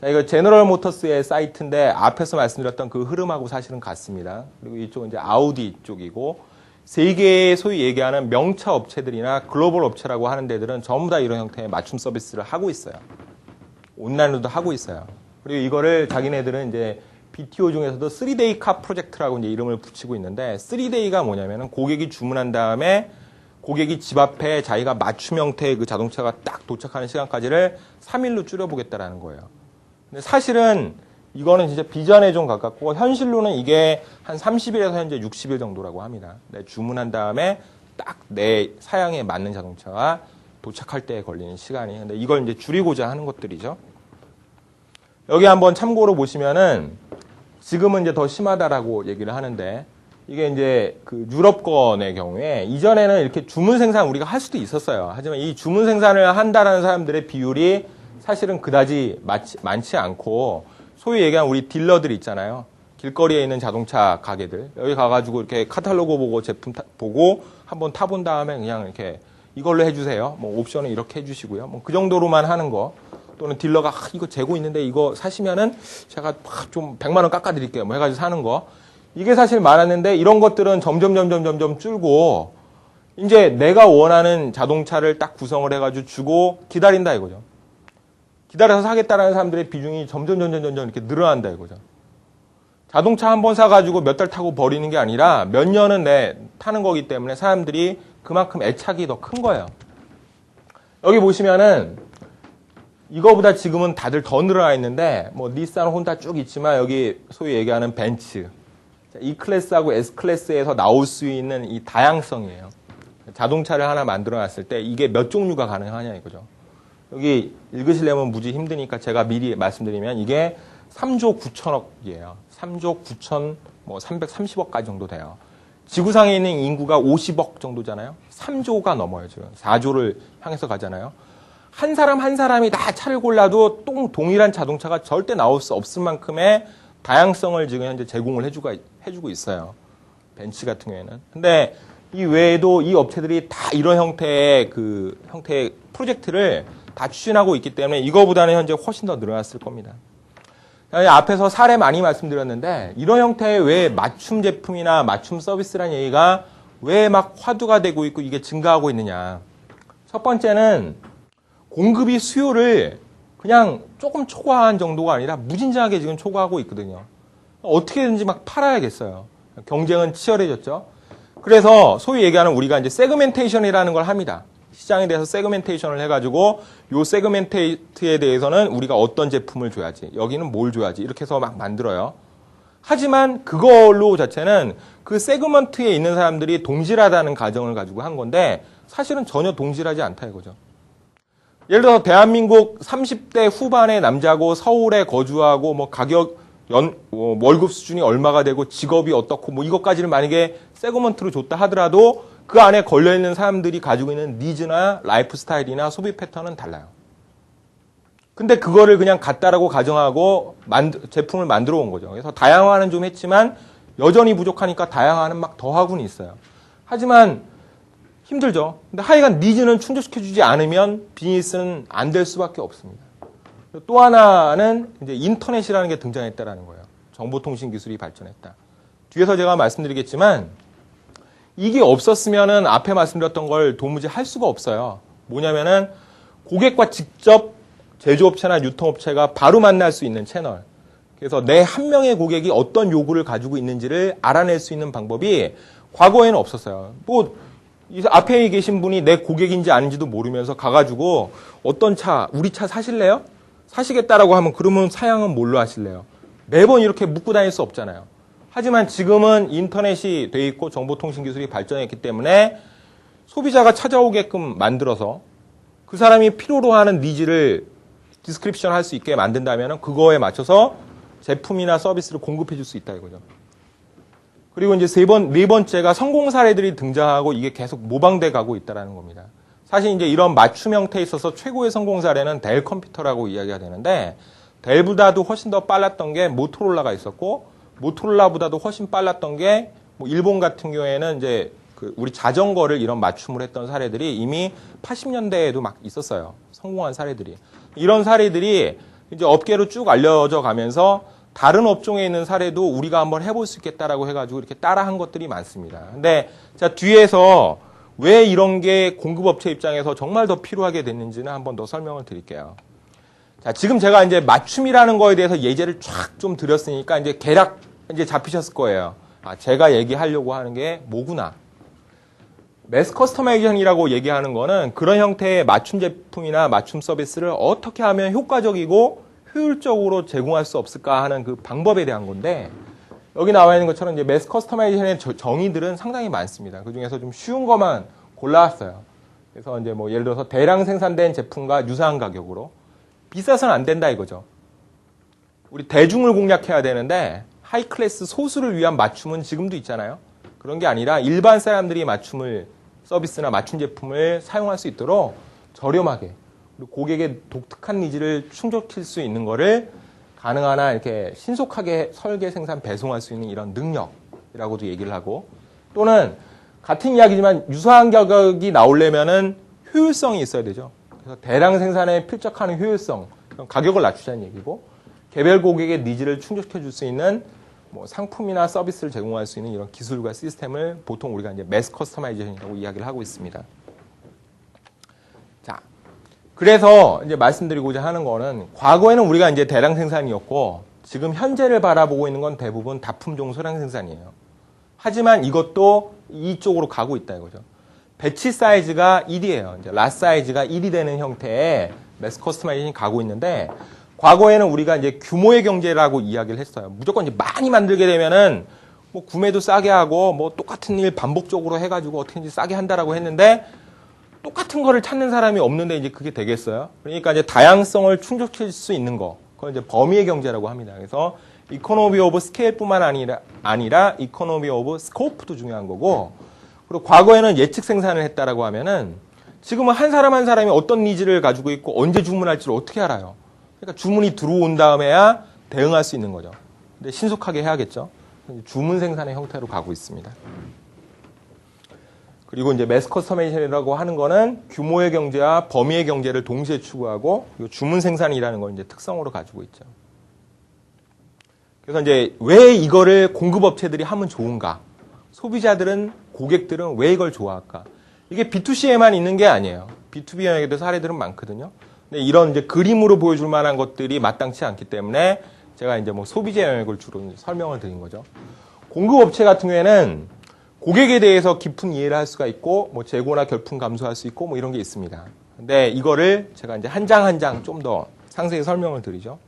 S1: 자, 이거 제너럴 모터스의 사이트인데 앞에서 말씀드렸던 그 흐름하고 사실은 같습니다. 그리고 이쪽은 이제 아우디 쪽이고 세계의 소위 얘기하는 명차 업체들이나 글로벌 업체라고 하는 데들은 전부 다 이런 형태의 맞춤 서비스를 하고 있어요. 온라인으로도 하고 있어요. 그리고 이거를 자기네들은 이제 BTO 중에서도 3데이 카 프로젝트라고 이제 이름을 붙이고 있는데 3데이가 뭐냐면은 고객이 주문한 다음에 고객이 집 앞에 자기가 맞춤 형태의 그 자동차가 딱 도착하는 시간까지를 3일로 줄여보겠다라는 거예요. 근데 사실은 이거는 진짜 비전에 좀 가깝고 현실로는 이게 한 30일에서 현재 60일 정도라고 합니다. 내 주문한 다음에 딱 내 사양에 맞는 자동차가 도착할 때 걸리는 시간이. 근데 이걸 이제 줄이고자 하는 것들이죠. 여기 한번 참고로 보시면은 지금은 이제 더 심하다라고 얘기를 하는데 이게 이제 그 유럽권의 경우에 이전에는 이렇게 주문 생산 우리가 할 수도 있었어요. 하지만 이 주문 생산을 한다라는 사람들의 비율이 사실은 그다지 많지 않고 소위 얘기하는 우리 딜러들 있잖아요. 길거리에 있는 자동차 가게들 여기 가가지고 이렇게 카탈로그 보고 제품 보고 한번 타본 다음에 그냥 이렇게 이걸로 해주세요. 뭐 옵션은 이렇게 해주시고요. 뭐 그 정도로만 하는 거 또는 딜러가 이거 재고 있는데 이거 사시면은 제가 좀 100만 원 깎아드릴게요. 뭐 해가지고 사는 거 이게 사실 많았는데 이런 것들은 점점 줄고 이제 내가 원하는 자동차를 딱 구성을 해가지고 주고 기다린다 이거죠. 기다려서 사겠다라는 사람들의 비중이 점점 이렇게 늘어난다 이거죠. 자동차 한 번 사가지고 몇 달 타고 버리는 게 아니라 몇 년은 타는 거기 때문에 사람들이 그만큼 애착이 더 큰 거예요. 여기 보시면은 이거보다 지금은 다들 더 늘어나 있는데 뭐 닛산, 혼다 쭉 있지만 여기 소위 얘기하는 벤츠 E 클래스하고 S 클래스에서 나올 수 있는 이 다양성이에요. 자동차를 하나 만들어 놨을 때 이게 몇 종류가 가능하냐 이거죠. 여기 읽으시려면 무지 힘드니까 제가 미리 말씀드리면 이게 3조 9천억이에요. 3조 9천 뭐 330억까지 정도 돼요. 지구상에 있는 인구가 50억 정도잖아요. 3조가 넘어요, 지금. 4조를 향해서 가잖아요. 한 사람 한 사람이 다 차를 골라도 동일한 자동차가 절대 나올 수 없을 만큼의 다양성을 지금 현재 제공을 해주고 있어요. 벤츠 같은 경우에는. 근데 이 외에도 이 업체들이 다 이런 형태의 프로젝트를 다 추진하고 있기 때문에 이거보다는 현재 훨씬 더 늘어났을 겁니다. 앞에서 사례 많이 말씀드렸는데 이런 형태의 왜 맞춤 제품이나 맞춤 서비스라는 얘기가 왜 막 화두가 되고 있고 이게 증가하고 있느냐. 첫 번째는 공급이 수요를 그냥 조금 초과한 정도가 아니라 무진장하게 지금 초과하고 있거든요. 어떻게든지 막 팔아야겠어요. 경쟁은 치열해졌죠. 그래서 소위 얘기하는 우리가 이제 세그멘테이션이라는 걸 합니다. 시장에 대해서 세그멘테이션을 해가지고 요 세그멘테이트에 대해서는 우리가 어떤 제품을 줘야지, 여기는 뭘 줘야지 이렇게 해서 막 만들어요. 하지만 그걸로 자체는 그 세그먼트에 있는 사람들이 동질하다는 가정을 가지고 한 건데 사실은 전혀 동질하지 않다 이거죠. 예를 들어서 대한민국 30대 후반의 남자고 서울에 거주하고 뭐 가격 월급 수준이 얼마가 되고 직업이 어떻고 뭐 이것까지는 만약에 세그먼트로 줬다 하더라도 그 안에 걸려있는 사람들이 가지고 있는 니즈나 라이프 스타일이나 소비 패턴은 달라요. 근데 그거를 그냥 같다라고 가정하고 제품을 만들어 온 거죠. 그래서 다양화는 좀 했지만 여전히 부족하니까 다양화는 막 더 하고는 있어요. 하지만 힘들죠. 근데 하여간 니즈는 충족시켜주지 않으면 비즈니스는 안 될 수밖에 없습니다. 또 하나는 이제 인터넷이라는 게 등장했다라는 거예요. 정보통신 기술이 발전했다. 뒤에서 제가 말씀드리겠지만 이게 없었으면은 앞에 말씀드렸던 걸 도무지 할 수가 없어요. 뭐냐면은 고객과 직접 제조업체나 유통업체가 바로 만날 수 있는 채널. 그래서 내 한 명의 고객이 어떤 요구를 가지고 있는지를 알아낼 수 있는 방법이 과거에는 없었어요. 뭐 앞에 계신 분이 내 고객인지 아닌지도 모르면서 가가지고 어떤 차, 우리 차 사실래요? 사시겠다라고 하면 그러면 사양은 뭘로 하실래요? 매번 이렇게 묻고 다닐 수 없잖아요. 하지만 지금은 인터넷이 돼 있고 정보통신 기술이 발전했기 때문에 소비자가 찾아오게끔 만들어서 그 사람이 필요로 하는 니즈를 디스크립션 할 수 있게 만든다면 그거에 맞춰서 제품이나 서비스를 공급해 줄 수 있다 이거죠. 그리고 이제 네 번째가 성공 사례들이 등장하고 이게 계속 모방돼 가고 있다는 겁니다. 사실 이제 이런 맞춤 형태에 있어서 최고의 성공 사례는 델 컴퓨터라고 이야기가 되는데 델보다도 훨씬 더 빨랐던 게 모토로라가 있었고 모토로라보다도 훨씬 빨랐던 게 뭐 일본 같은 경우에는 이제 우리 자전거를 이런 맞춤을 했던 사례들이 이미 80년대에도 막 있었어요. 성공한 사례들이. 이런 사례들이 이제 업계로 쭉 알려져 가면서 다른 업종에 있는 사례도 우리가 한번 해볼 수 있겠다라고 해가지고 이렇게 따라한 것들이 많습니다. 근데 자, 뒤에서 왜 이런 게 공급업체 입장에서 정말 더 필요하게 됐는지는 한번 더 설명을 드릴게요. 자, 지금 제가 이제 맞춤이라는 거에 대해서 예제를 쫙 좀 드렸으니까 이제 대략 이제 잡히셨을 거예요. 아, 제가 얘기하려고 하는 게 뭐구나. 매스 커스터마이제이션이라고 얘기하는 거는 그런 형태의 맞춤 제품이나 맞춤 서비스를 어떻게 하면 효과적이고 효율적으로 제공할 수 없을까 하는 그 방법에 대한 건데, 여기 나와 있는 것처럼 이제 매스 커스터마이제이션의 정의들은 상당히 많습니다. 그 중에서 좀 쉬운 것만 골라왔어요. 그래서 이제 뭐 예를 들어서 대량 생산된 제품과 유사한 가격으로 비싸서는 안 된다 이거죠. 우리 대중을 공략해야 되는데 하이 클래스 소수를 위한 맞춤은 지금도 있잖아요. 그런 게 아니라 일반 사람들이 맞춤을 서비스나 맞춤 제품을 사용할 수 있도록 저렴하게 그리고 고객의 독특한 니즈를 충족할 수 있는 거를 가능한 한 이렇게 신속하게 설계, 생산, 배송할 수 있는 이런 능력이라고도 얘기를 하고, 또는 같은 이야기지만 유사한 가격이 나오려면은 효율성이 있어야 되죠. 그래서 대량 생산에 필적하는 효율성, 가격을 낮추자는 얘기고, 개별 고객의 니즈를 충족해 줄 수 있는 뭐 상품이나 서비스를 제공할 수 있는 이런 기술과 시스템을 보통 우리가 이제 매스 커스터마이제이션이라고 이야기를 하고 있습니다. 자, 그래서 이제 말씀드리고자 하는 거는 과거에는 우리가 이제 대량 생산이었고 지금 현재를 바라보고 있는 건 대부분 다품종 소량 생산이에요. 하지만 이것도 이쪽으로 가고 있다 이거죠. 배치 사이즈가 1이에요. 이제 라 사이즈가 1이 되는 형태의 매스 커스터마이제이션이 가고 있는데, 과거에는 우리가 이제 규모의 경제라고 이야기를 했어요. 무조건 이제 많이 만들게 되면은 뭐 구매도 싸게 하고 뭐 똑같은 일 반복적으로 해가지고 어떻게든지 싸게 한다라고 했는데, 똑같은 거를 찾는 사람이 없는데 이제 그게 되겠어요? 그러니까 이제 다양성을 충족할 수 있는 거, 그건 이제 범위의 경제라고 합니다. 그래서 이코노미 오브 스케일뿐만 아니라 이코노미 오브 스코프도 중요한 거고, 그리고 과거에는 예측 생산을 했다라고 하면은 지금은 한 사람 한 사람이 어떤 니즈를 가지고 있고 언제 주문할지를 어떻게 알아요? 그러니까 주문이 들어온 다음에야 대응할 수 있는 거죠. 근데 신속하게 해야겠죠. 주문 생산의 형태로 가고 있습니다. 그리고 이제 매스 커스터마이제이션이라고 하는 거는 규모의 경제와 범위의 경제를 동시에 추구하고, 주문 생산이라는 걸 이제 특성으로 가지고 있죠. 그래서 이제 왜 이거를 공급업체들이 하면 좋은가? 소비자들은, 고객들은 왜 이걸 좋아할까? 이게 B2C에만 있는 게 아니에요. B2B 영역에도 사례들은 많거든요. 근데 이런 이제 그림으로 보여줄 만한 것들이 마땅치 않기 때문에 제가 이제 뭐 소비자 영역을 주로 설명을 드린 거죠. 공급업체 같은 경우에는 고객에 대해서 깊은 이해를 할 수가 있고, 뭐 재고나 결품 감소할 수 있고, 뭐 이런 게 있습니다. 근데 이거를 제가 이제 한 장 한 장 좀 더 상세히 설명을 드리죠.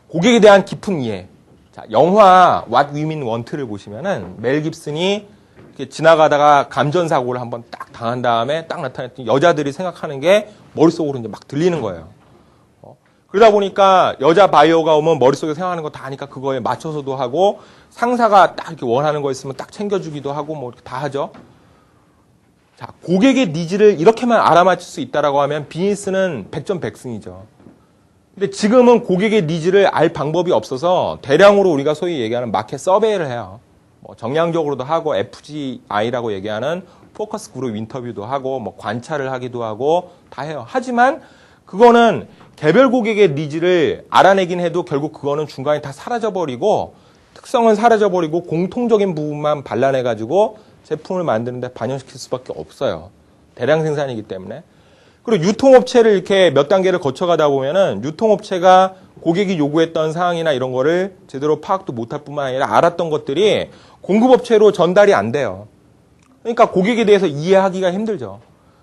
S1: 고객에 대한 깊은 이해. 자, 영화 What We Mean Want를 보시면은 멜 깁슨이 이렇게 지나가다가 감전사고를 한번 딱 당한 다음에 딱 나타났더니 여자들이 생각하는 게 머릿속으로 이제 막 들리는 거예요. 그러다 보니까 여자 바이오가 오면 머릿속에 생각하는 거 다 하니까 그거에 맞춰서도 하고, 상사가 딱 이렇게 원하는 거 있으면 딱 챙겨주기도 하고 뭐 이렇게 다 하죠. 자, 고객의 니즈를 이렇게만 알아맞힐 수 있다라고 하면 비즈니스는 100점 100승이죠. 근데 지금은 고객의 니즈를 알 방법이 없어서 대량으로 우리가 소위 얘기하는 마켓 서베이를 해요. 뭐 정량적으로도 하고 FGI라고 얘기하는 포커스 그룹 인터뷰도 하고 뭐 관찰을 하기도 하고 다 해요. 하지만 그거는 개별 고객의 니즈를 알아내긴 해도 결국 그거는 중간에 다 사라져버리고, 특성은 사라져버리고 공통적인 부분만 발라내가지고 제품을 만드는데 반영시킬 수밖에 없어요. 대량 생산이기 때문에. 그리고 유통업체를 이렇게 몇 단계를 거쳐가다 보면은 유통업체가 고객이 요구했던 사항이나 이런 거를 제대로 파악도 못할 뿐만 아니라 알았던 것들이 공급업체로 전달이 안 돼요. 그러니까 고객에 대해서 이해하기가 힘들죠.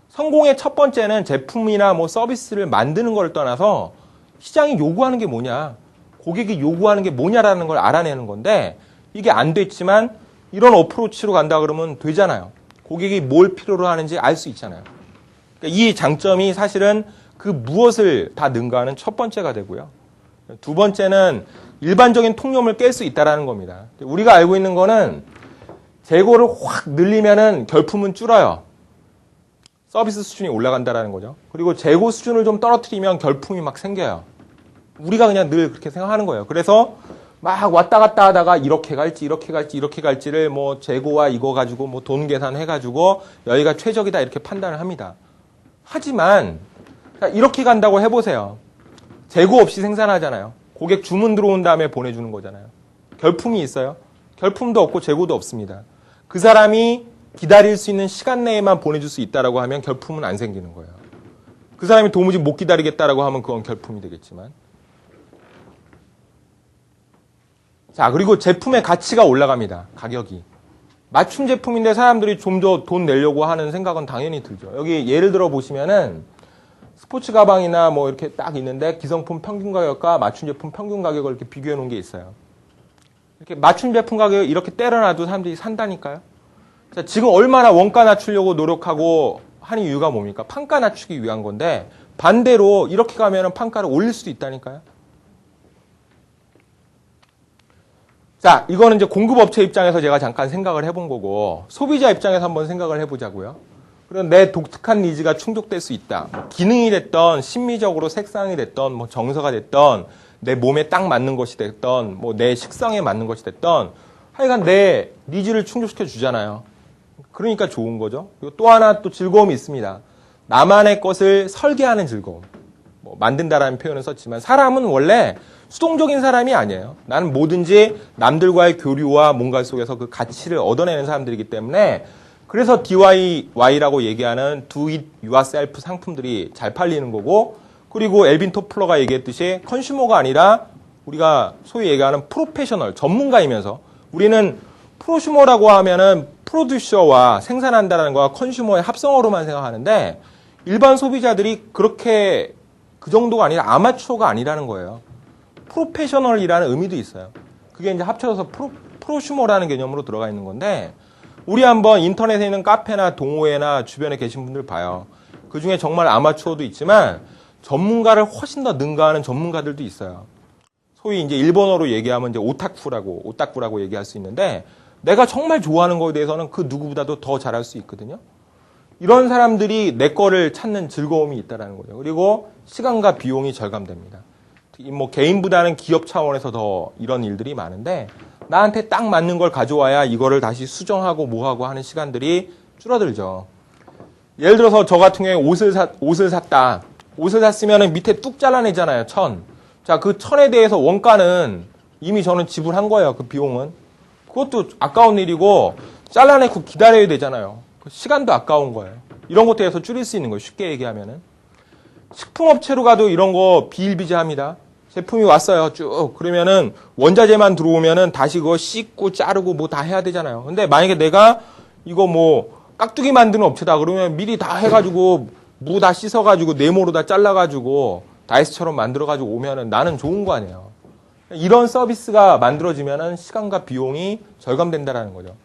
S1: 성공의 첫 번째는 제품이나 뭐 서비스를 만드는 걸 떠나서 시장이 요구하는 게 뭐냐, 고객이 요구하는 게 뭐냐라는 걸 알아내는 건데, 이게 안 됐지만 이런 어프로치로 간다 그러면 되잖아요. 고객이 뭘 필요로 하는지 알 수 있잖아요. 그러니까 이 장점이 사실은 그 무엇을 다 능가하는 첫 번째가 되고요. 두 번째는 일반적인 통념을 깰 수 있다는 겁니다. 우리가 알고 있는 거는 재고를 확 늘리면은 결품은 줄어요. 서비스 수준이 올라간다는 거죠. 그리고 재고 수준을 좀 떨어뜨리면 결품이 막 생겨요. 우리가 그냥 늘 그렇게 생각하는 거예요. 그래서 막 왔다 갔다 하다가 이렇게 갈지 이렇게 갈지 이렇게 갈지를 뭐 재고와 이거 가지고 뭐 돈 계산해가지고 여기가 최적이다 이렇게 판단을 합니다. 하지만 이렇게 간다고 해보세요. 재고 없이 생산하잖아요. 고객 주문 들어온 다음에 보내주는 거잖아요. 결품이 있어요. 결품도 없고 재고도 없습니다. 그 사람이 기다릴 수 있는 시간 내에만 보내줄 수 있다라고 하면 결품은 안 생기는 거예요. 그 사람이 도무지 못 기다리겠다라고 하면 그건 결품이 되겠지만. 자, 그리고 제품의 가치가 올라갑니다. 가격이. 맞춤 제품인데 사람들이 좀 더 돈 내려고 하는 생각은 당연히 들죠. 여기 예를 들어 보시면은 스포츠 가방이나 뭐 이렇게 딱 있는데 기성품 평균 가격과 맞춤 제품 평균 가격을 이렇게 비교해 놓은 게 있어요. 이렇게 맞춤 제품 가격을 이렇게 때려놔도 사람들이 산다니까요. 자, 지금 얼마나 원가 낮추려고 노력하고 하는 이유가 뭡니까? 판가 낮추기 위한 건데 반대로 이렇게 가면은 판가를 올릴 수도 있다니까요. 자, 이거는 이제 공급업체 입장에서 제가 잠깐 생각을 해본 거고 소비자 입장에서 한번 생각을 해보자고요. 그럼 내 독특한 니즈가 충족될 수 있다. 뭐 기능이 됐던 심미적으로 색상이 됐던 뭐 정서가 됐던 내 몸에 딱 맞는 것이 됐던 뭐 내 식성에 맞는 것이 됐던 하여간 내 니즈를 충족시켜 주잖아요. 그러니까 좋은 거죠. 그리고 또 하나 또 즐거움이 있습니다. 나만의 것을 설계하는 즐거움. 뭐 만든다라는 표현을 썼지만 사람은 원래 수동적인 사람이 아니에요. 나는 뭐든지 남들과의 교류와 뭔가 속에서 그 가치를 얻어내는 사람들이기 때문에 그래서 DIY라고 얘기하는 Do It Yourself 상품들이 잘 팔리는 거고 그리고 엘빈 토플러가 얘기했듯이 컨슈머가 아니라 우리가 소위 얘기하는 프로페셔널, 전문가이면서 우리는 프로슈머라고 하면은 프로듀서와 생산한다는 거와 컨슈머의 합성어로만 생각하는데 일반 소비자들이 그렇게 그 정도가 아니라 아마추어가 아니라는 거예요. 프로페셔널이라는 의미도 있어요. 그게 이제 합쳐서 프로슈머라는 개념으로 들어가 있는 건데 우리 한번 인터넷에 있는 카페나 동호회나 주변에 계신 분들 봐요. 그 중에 정말 아마추어도 있지만 전문가를 훨씬 더 능가하는 전문가들도 있어요. 소위 이제 일본어로 얘기하면 이제 오타쿠라고 얘기할 수 있는데 내가 정말 좋아하는 거에 대해서는 그 누구보다도 더 잘할 수 있거든요. 이런 사람들이 내 거를 찾는 즐거움이 있다는 거죠. 그리고 시간과 비용이 절감됩니다. 뭐 개인보다는 기업 차원에서 더 이런 일들이 많은데 나한테 딱 맞는 걸 가져와야 이거를 다시 수정하고 뭐하고 하는 시간들이 줄어들죠. 예를 들어서 저 같은 경우에 옷을 샀다. 옷을 샀으면 밑에 뚝 잘라내잖아요. 천. 자, 그 천에 대해서 원가는 이미 저는 지불한 거예요. 그 비용은. 그것도 아까운 일이고 잘라내고 기다려야 되잖아요. 시간도 아까운 거예요. 이런 것에 대해서 줄일 수 있는 거예요. 쉽게 얘기하면은. 식품업체로 가도 이런 거 비일비재합니다. 제품이 왔어요. 쭉. 그러면은 원자재만 들어오면은 다시 그거 씻고 자르고 뭐 다 해야 되잖아요. 근데 만약에 내가 이거 뭐 깍두기 만드는 업체다 그러면 미리 다 해가지고 무 다 씻어가지고 네모로 다 잘라가지고 다이스처럼 만들어가지고 오면은 나는 좋은 거 아니에요. 이런 서비스가 만들어지면은 시간과 비용이 절감된다라는 거죠.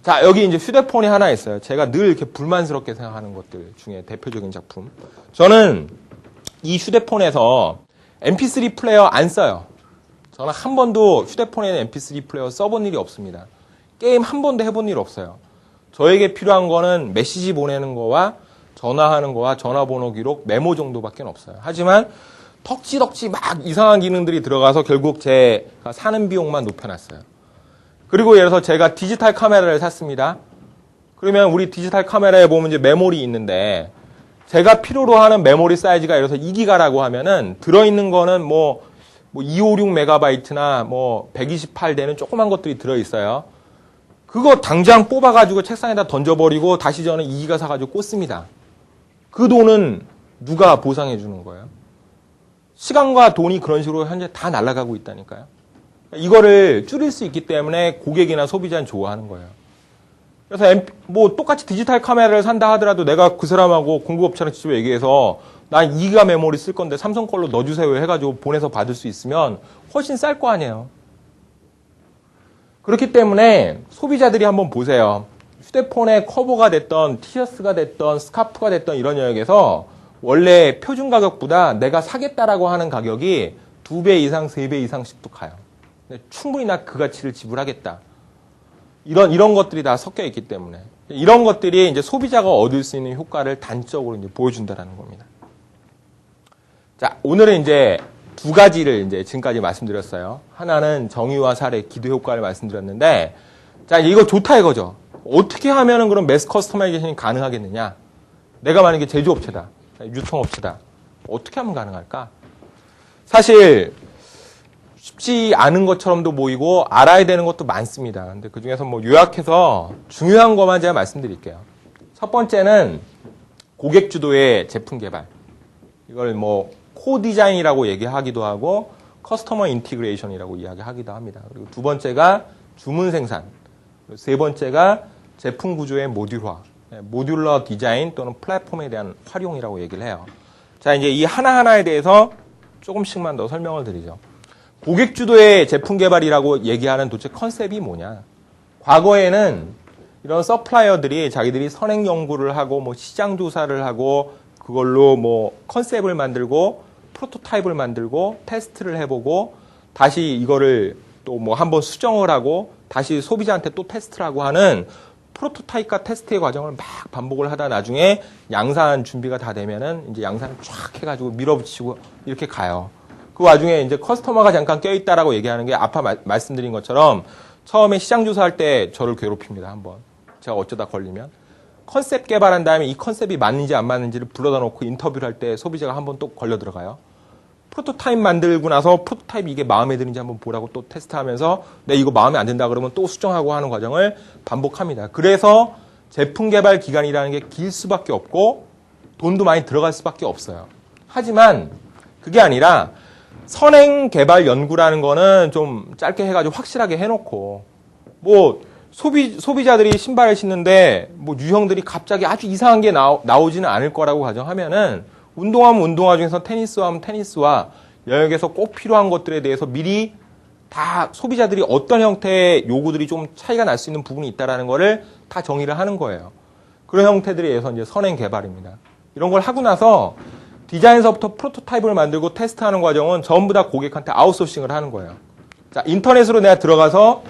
S1: 자, 여기 이제 휴대폰이 하나 있어요. 제가 늘 이렇게 불만스럽게 생각하는 것들 중에 대표적인 작품. 저는 이 휴대폰에서 MP3 플레이어 안 써요. 저는 한 번도 휴대폰에는 MP3 플레이어 써본 일이 없습니다. 게임 한 번도 해본 일 없어요. 저에게 필요한 거는 메시지 보내는 거와 전화하는 거와 전화번호 기록, 메모 정도밖에 없어요. 하지만 덕지덕지 막 이상한 기능들이 들어가서 결국 제가 사는 비용만 높여놨어요. 그리고 예를 들어서 제가 디지털 카메라를 샀습니다. 그러면 우리 디지털 카메라에 보면 이제 메모리 있는데 제가 필요로 하는 메모리 사이즈가 예를 들어서 2기가라고 하면은 들어있는 거는 뭐 256메가바이트나 뭐 128 되는 조그만 것들이 들어있어요. 그거 당장 뽑아가지고 책상에다 던져버리고 다시 저는 2기가 사가지고 꽂습니다. 그 돈은 누가 보상해 주는 거예요? 시간과 돈이 그런 식으로 현재 다 날아가고 있다니까요. 이거를 줄일 수 있기 때문에 고객이나 소비자는 좋아하는 거예요. 그래서 뭐 똑같이 디지털 카메라를 산다 하더라도 내가 그 사람하고 공급업체랑 직접 얘기해서 난 2기가 메모리 쓸 건데 삼성 걸로 넣어주세요 해가지고 보내서 받을 수 있으면 훨씬 쌀 거 아니에요. 그렇기 때문에 소비자들이 한번 보세요. 휴대폰의 커버가 됐던 티셔츠가 됐던 스카프가 됐던 이런 영역에서 원래 표준 가격보다 내가 사겠다라고 하는 가격이 2배 이상, 3배 이상씩도 가요. 충분히 나 그 가치를 지불하겠다. 이런 것들이 다 섞여 있기 때문에 이런 것들이 이제 소비자가 얻을 수 있는 효과를 단적으로 이제 보여준다라는 겁니다. 자, 오늘은 이제 두 가지를 이제 지금까지 말씀드렸어요. 하나는 정의와 사례, 기도 효과를 말씀드렸는데, 자, 이거 좋다 이거죠. 어떻게 하면은 그럼 매스 커스터마이제이션이 사실 쉽지 않은 것처럼도 보이고 알아야 되는 것도 많습니다. 근데 그 중에서 뭐 요약해서 중요한 것만 제가 말씀드릴게요. 첫 번째는 고객 주도의 제품 개발. 이걸 뭐 코디자인이라고 얘기하기도 하고 커스터머 인티그레이션이라고 이야기하기도 합니다. 그리고 두 번째가 주문 생산. 그리고 세 번째가 제품 구조의 모듈화. 모듈러 디자인 또는 플랫폼에 대한 활용이라고 얘기를 해요. 자, 이제 이 하나하나에 대해서 조금씩만 더 설명을 드리죠. 고객 주도의 제품 개발이라고 얘기하는 도대체 컨셉이 뭐냐? 과거에는 이런 서플라이어들이 자기들이 선행 연구를 하고 뭐 시장 조사를 하고 그걸로 뭐 컨셉을 만들고 프로토타입을 만들고 테스트를 해보고 다시 이거를 또 뭐 한번 수정을 하고 다시 소비자한테 또 테스트를 하고 하는 프로토타입과 테스트의 과정을 막 반복을 하다 나중에 양산 준비가 다 되면은 이제 양산을 쫙 해가지고 밀어붙이고 이렇게 가요. 그 와중에 이제 커스터머가 잠깐 껴있다라고 얘기하는 게 아까 말씀드린 것처럼 처음에 시장 조사할 때 저를 괴롭힙니다. 한번 제가 어쩌다 걸리면 컨셉 개발한 다음에 이 컨셉이 맞는지 안 맞는지를 불러다 놓고 인터뷰를 할 때 소비자가 한번 또 걸려 들어가요. 프로토타입 만들고 나서 프로토타입이 이게 마음에 드는지 한번 보라고 또 테스트하면서 내 이거 마음에 안 든다 그러면 또 수정하고 하는 과정을 반복합니다. 그래서 제품 개발 기간이라는 게 길 수밖에 없고 돈도 많이 들어갈 수밖에 없어요. 하지만 그게 아니라 선행 개발 연구라는 거는 좀 짧게 해가지고 확실하게 해놓고 뭐 소비자들이 신발을 신는데 뭐 유형들이 갑자기 아주 이상한 게 나오지는 않을 거라고 가정하면은 운동하면 운동화 중에서 테니스 하면 테니스와 영역에서 꼭 필요한 것들에 대해서 미리 다 소비자들이 어떤 형태의 요구들이 좀 차이가 날 수 있는 부분이 있다라는 거를 다 정의를 하는 거예요. 그런 형태들에 의해서 이제 선행 개발입니다. 이런 걸 하고 나서 디자인서부터 프로토타입을 만들고 테스트하는 과정은 전부 다 고객한테 아웃소싱을 하는 거예요. 자, 인터넷으로 내가 들어가서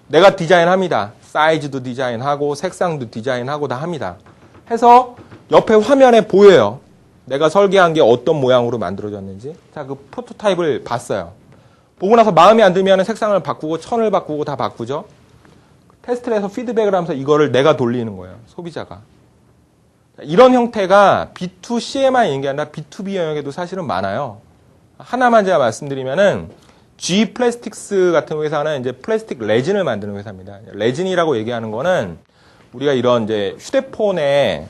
S1: 내가 디자인합니다. 사이즈도 디자인하고 색상도 디자인하고 다 합니다. 해서 옆에 화면에 보여요. 내가 설계한 게 어떤 모양으로 만들어졌는지. 자, 그 프로토타입을 봤어요. 보고 나서 마음에 안 들면 색상을 바꾸고 천을 바꾸고 다 바꾸죠. 테스트를 해서 피드백을 하면서 이거를 내가 돌리는 거예요. 소비자가. 이런 형태가 B2C에만 있는 게 아니라 B2B 영역에도 사실은 많아요. 하나만 제가 말씀드리면은 G 플래스틱스 같은 회사는 이제 플라스틱 레진을 만드는 회사입니다. 레진이라고 얘기하는 거는 우리가 이런 이제 휴대폰에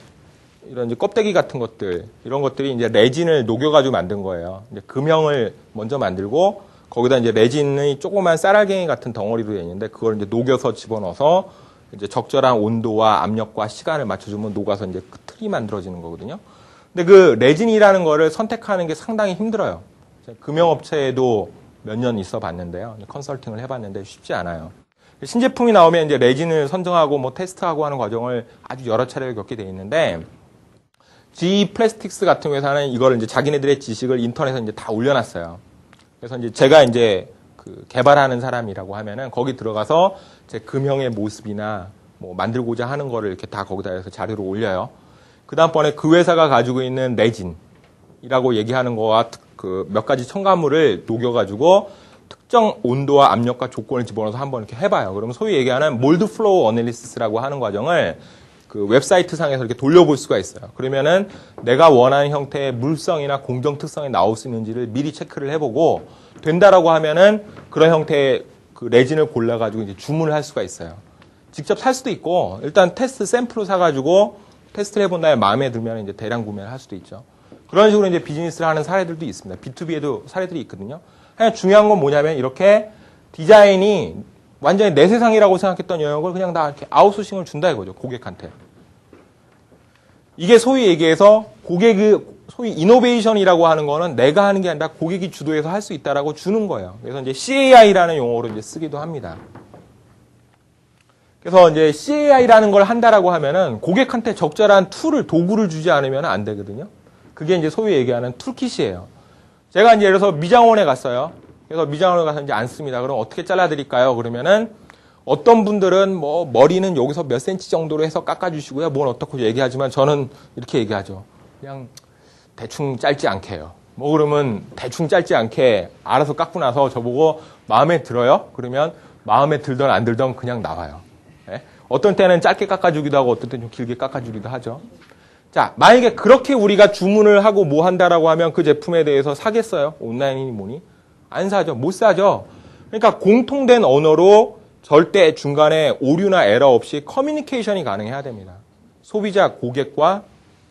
S1: 이런 이제 껍데기 같은 것들, 이런 것들이 이제 레진을 녹여가지고 만든 거예요. 이제 금형을 먼저 만들고 거기다 이제 레진의 조그만 쌀알갱이 같은 덩어리로 되어 있는데 그걸 이제 녹여서 집어넣어서 이제 적절한 온도와 압력과 시간을 맞춰주면 녹아서 이제 그 틀이 만들어지는 거거든요. 근데 그 레진이라는 거를 선택하는 게 상당히 힘들어요. 금형업체에도 몇 년 있어 봤는데요. 컨설팅을 해봤는데 쉽지 않아요. 신제품이 나오면 이제 레진을 선정하고 뭐 테스트하고 하는 과정을 아주 여러 차례 겪게 돼 있는데 G 플래스틱스 같은 회사는 이거를 이제 자기네들의 지식을 인터넷에 이제 다 올려놨어요. 그래서 이제 제가 이제 그 개발하는 사람이라고 하면은 거기 들어가서 제 금형의 모습이나 뭐 만들고자 하는 거를 이렇게 다 거기다 해서 자료로 올려요. 그 다음번에 그 회사가 가지고 있는 레진이라고 얘기하는 거와 그 몇 가지 첨가물을 녹여가지고 특정 온도와 압력과 조건을 집어넣어서 한번 이렇게 해봐요. 그러면 소위 얘기하는 몰드 플로우 어널리시스라고 하는 과정을 그 웹사이트 상에서 이렇게 돌려볼 수가 있어요. 그러면은 내가 원하는 형태의 물성이나 공정 특성이 나올 수 있는지를 미리 체크를 해보고 된다라고 하면은 그런 형태의 그 레진을 골라가지고 이제 주문을 할 수가 있어요. 직접 살 수도 있고 일단 테스트 샘플을 사가지고 테스트를 해본 다음에 마음에 들면 이제 대량 구매를 할 수도 있죠. 그런 식으로 이제 비즈니스를 하는 사례들도 있습니다. B2B에도 사례들이 있거든요. 그냥 중요한 건 뭐냐면 이렇게 디자인이 완전히 내 세상이라고 생각했던 영역을 그냥 다 이렇게 아웃소싱을 준다 이거죠. 고객한테. 이게 소위 얘기해서 소위 이노베이션이라고 하는 거는 내가 하는 게 아니라 고객이 주도해서 할 수 있다라고 주는 거예요. 그래서 이제 CAI라는 용어로 이제 쓰기도 합니다. 그래서 이제 CAI라는 걸 한다라고 하면은 고객한테 적절한 도구를 주지 않으면 안 되거든요. 그게 이제 소위 얘기하는 툴킷이에요. 제가 이제 예를 들어서 미장원에 갔어요. 그래서 미장원에 가서 이제 안 씁니다. 그럼 어떻게 잘라드릴까요? 그러면은 어떤 분들은 뭐 머리는 여기서 몇 센치 정도로 해서 깎아주시고요. 뭘 어떻고 얘기하지만 저는 이렇게 얘기하죠. 그냥 대충 짧지 않게 해요. 뭐 그러면 대충 짧지 않게 알아서 깎고 나서 저보고 마음에 들어요? 그러면 마음에 들던 안 들던 그냥 나와요. 네? 어떤 때는 짧게 깎아주기도 하고 어떤 때는 좀 길게 깎아주기도 하죠. 자, 만약에 그렇게 우리가 주문을 하고 뭐 한다라고 하면 그 제품에 대해서 사겠어요? 온라인이니 뭐니? 안 사죠. 못 사죠. 그러니까 공통된 언어로 절대 중간에 오류나 에러 없이 커뮤니케이션이 가능해야 됩니다. 소비자, 고객과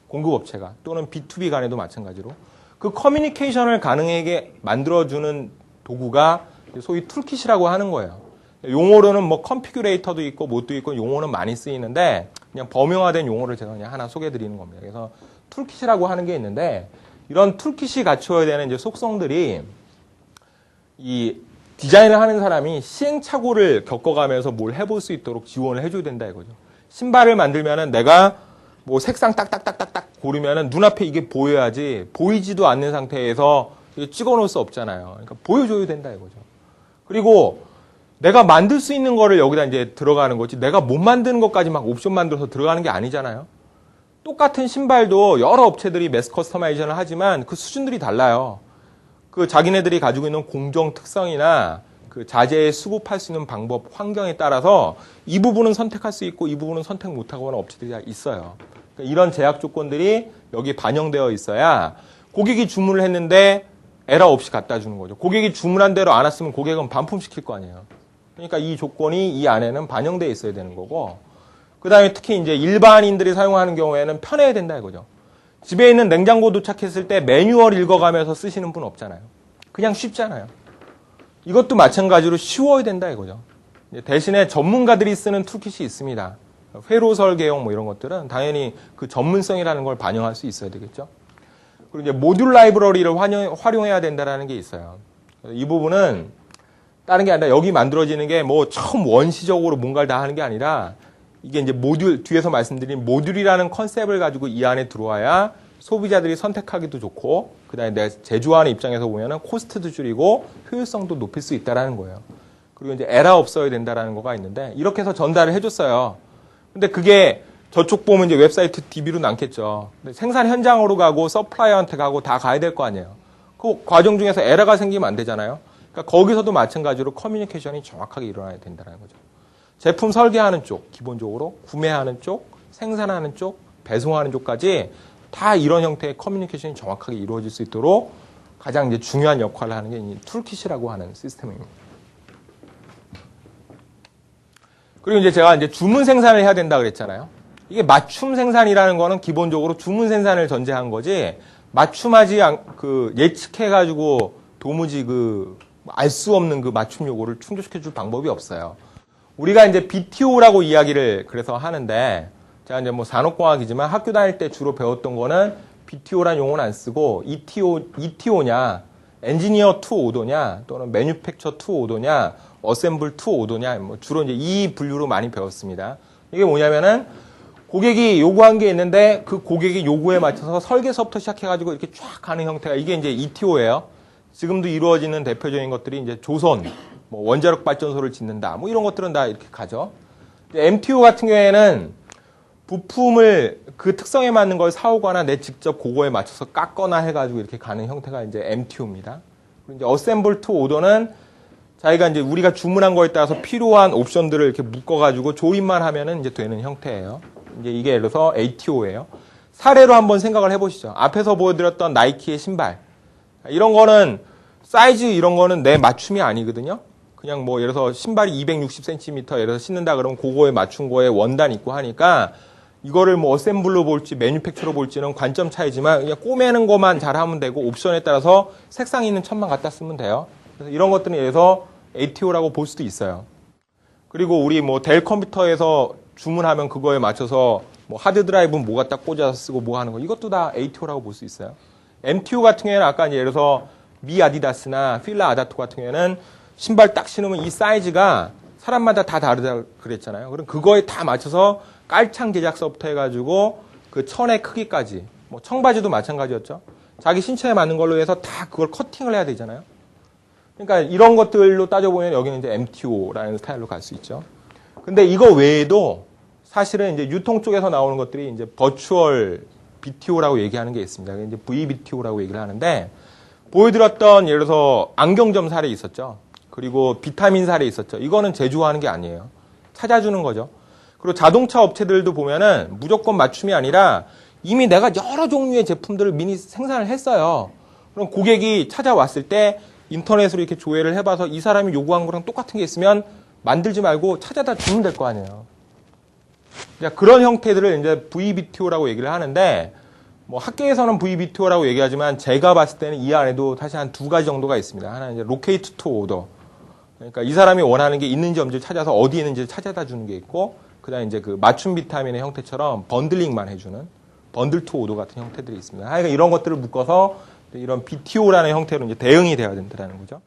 S1: 공급업체가 또는 B2B 간에도 마찬가지로 그 커뮤니케이션을 가능하게 만들어주는 도구가 소위 툴킷이라고 하는 거예요. 용어로는 뭐 컨피규레이터도 있고 뭣도 있고 용어는 많이 쓰이는데 그냥 범용화된 용어를 제가 그냥 하나 소개해 드리는 겁니다. 그래서 툴킷이라고 하는 게 있는데 이런 툴킷이 갖춰야 되는 이제 속성들이 이 디자인을 하는 사람이 시행착오를 겪어가면서 뭘 해볼 수 있도록 지원을 해줘야 된다 이거죠. 신발을 만들면은 내가 뭐 색상 딱딱딱딱딱 고르면은 눈앞에 이게 보여야지 보이지도 않는 상태에서 찍어 놓을 수 없잖아요. 그러니까 보여줘야 된다 이거죠. 그리고 내가 만들 수 있는 거를 여기다 이제 들어가는 거지 내가 못 만드는 것까지 막 옵션 만들어서 들어가는 게 아니잖아요. 똑같은 신발도 여러 업체들이 매스 커스터마이제이션을 하지만 그 수준들이 달라요. 그 자기네들이 가지고 있는 공정 특성이나 그 자재에 수급할 수 있는 방법, 환경에 따라서 이 부분은 선택할 수 있고 이 부분은 선택 못하고 하는 업체들이 있어요. 그러니까 이런 제약 조건들이 여기 반영되어 있어야 고객이 주문을 했는데 에러 없이 갖다 주는 거죠. 고객이 주문한 대로 안 왔으면 고객은 반품시킬 거 아니에요. 그러니까 이 조건이 이 안에는 반영되어 있어야 되는 거고 그 다음에 특히 이제 일반인들이 사용하는 경우에는 편해야 된다 이거죠. 집에 있는 냉장고 도착했을 때 매뉴얼 읽어가면서 쓰시는 분 없잖아요. 그냥 쉽잖아요. 이것도 마찬가지로 쉬워야 된다 이거죠. 대신에 전문가들이 쓰는 툴킷이 있습니다. 회로설 개형 뭐 이런 것들은 당연히 그 전문성이라는 걸 반영할 수 있어야 되겠죠. 그리고 이제 모듈 라이브러리를 활용해야 된다는 게 있어요. 이 부분은 다른 게 아니라 여기 만들어지는 게 뭐 처음 원시적으로 뭔가를 다 하는 게 아니라 이게 이제 모듈, 뒤에서 말씀드린 모듈이라는 컨셉을 가지고 이 안에 들어와야 소비자들이 선택하기도 좋고, 그 다음에 내가 제조하는 입장에서 보면은 코스트도 줄이고 효율성도 높일 수 있다라는 거예요. 그리고 이제 에러 없어야 된다라는 거가 있는데, 이렇게 해서 전달을 해줬어요. 근데 그게 저쪽 보면 이제 웹사이트 DB로 남겠죠. 근데 생산 현장으로 가고 서플라이어한테 가고 다 가야 될 거 아니에요. 그 과정 중에서 에러가 생기면 안 되잖아요. 그러니까 거기서도 마찬가지로 커뮤니케이션이 정확하게 일어나야 된다는 거죠. 제품 설계하는 쪽, 기본적으로 구매하는 쪽, 생산하는 쪽, 배송하는 쪽까지 다 이런 형태의 커뮤니케이션이 정확하게 이루어질 수 있도록 가장 이제 중요한 역할을 하는 게 이 툴킷이라고 하는 시스템입니다. 그리고 이제 제가 이제 주문 생산을 해야 된다 그랬잖아요. 이게 맞춤 생산이라는 거는 기본적으로 주문 생산을 전제한 거지, 맞춤하지 예측해가지고 도무지 알 수 없는 그 맞춤 요구를 충족시켜줄 방법이 없어요. 우리가 이제 BTO라고 이야기를 그래서 하는데, 제가 이제 뭐 산업공학이지만 학교 다닐 때 주로 배웠던 거는 BTO라는 용어는 안 쓰고 ETO냐, 엔지니어 투 오더냐, 또는 매뉴팩처 투 오더냐, 어셈블 투 오더냐, 뭐 주로 이제 이 분류로 많이 배웠습니다. 이게 뭐냐면은 고객이 요구한 게 있는데 그 고객의 요구에 맞춰서 설계서부터 시작해가지고 이렇게 쫙 가는 형태가 이게 이제 ETO예요. 지금도 이루어지는 대표적인 것들이 이제 조선, 뭐 원자력 발전소를 짓는다, 뭐 이런 것들은 다 이렇게 가죠. MTO 같은 경우에는 부품을 그 특성에 맞는 걸 사오거나 내 직접 그거에 맞춰서 깎거나 해가지고 이렇게 가는 형태가 이제 MTO입니다. 그리고 이제 어셈블 투 오더는 자기가 이제 우리가 주문한 거에 따라서 필요한 옵션들을 이렇게 묶어가지고 조립만 하면은 이제 되는 형태예요. 이제 이게 예를 들어서 ATO예요. 사례로 한번 생각을 해보시죠. 앞에서 보여드렸던 나이키의 신발. 이런 거는 사이즈 이런 거는 내 맞춤이 아니거든요. 그냥 뭐 예를 들어서 신발이 260cm 예를 들어서 신는다 그러면 그거에 맞춘 거에 원단 있고 하니까 이거를 뭐 어셈블로 볼지 매뉴팩처로 볼지는 관점 차이지만 그냥 꼬매는 것만 잘하면 되고 옵션에 따라서 색상 있는 천만 갖다 쓰면 돼요. 그래서 이런 것들은 예를 들어서 ATO라고 볼 수도 있어요. 그리고 우리 뭐 델 컴퓨터에서 주문하면 그거에 맞춰서 뭐 하드 드라이브는 뭐 갖다 꽂아서 쓰고 뭐 하는 거 이것도 다 ATO라고 볼 수 있어요. MTO 같은 경우에는 아까 예를 들어서 미 아디다스나 필라 아다토 같은 경우에는 신발 딱 신으면 이 사이즈가 사람마다 다 다르다 그랬잖아요. 그럼 그거에 다 맞춰서 깔창 제작서부터 해가지고 그 천의 크기까지, 뭐 청바지도 마찬가지였죠. 자기 신체에 맞는 걸로 해서 다 그걸 커팅을 해야 되잖아요. 그러니까 이런 것들로 따져보면 여기는 이제 MTO라는 스타일로 갈 수 있죠. 근데 이거 외에도 사실은 이제 유통 쪽에서 나오는 것들이 이제 버추얼 BTO라고 얘기하는 게 있습니다. 이제 VBTO라고 얘기를 하는데, 보여드렸던 예를 들어서 안경점 사례 있었죠. 그리고 비타민 사례 있었죠. 이거는 제조하는 게 아니에요. 찾아주는 거죠. 그리고 자동차 업체들도 보면은 무조건 맞춤이 아니라 이미 내가 여러 종류의 제품들을 미리 생산을 했어요. 그럼 고객이 찾아왔을 때 인터넷으로 이렇게 조회를 해봐서 이 사람이 요구한 거랑 똑같은 게 있으면 만들지 말고 찾아다 주면 될 거 아니에요. 그런 형태들을 이제 VBTO라고 얘기를 하는데, 뭐 학계에서는 VBTO라고 얘기하지만 제가 봤을 때는 이 안에도 사실 한 두 가지 정도가 있습니다. 하나는 이제 로케이트 투 오더. 그러니까 이 사람이 원하는 게 있는지 없는지 찾아서 어디에 있는지 찾아다 주는 게 있고, 그다음에 이제 그 맞춤 비타민의 형태처럼 번들링만 해주는 번들 투 오더 같은 형태들이 있습니다. 하여간 이런 것들을 묶어서 이런 BTO라는 형태로 이제 대응이 돼야 된다는 거죠.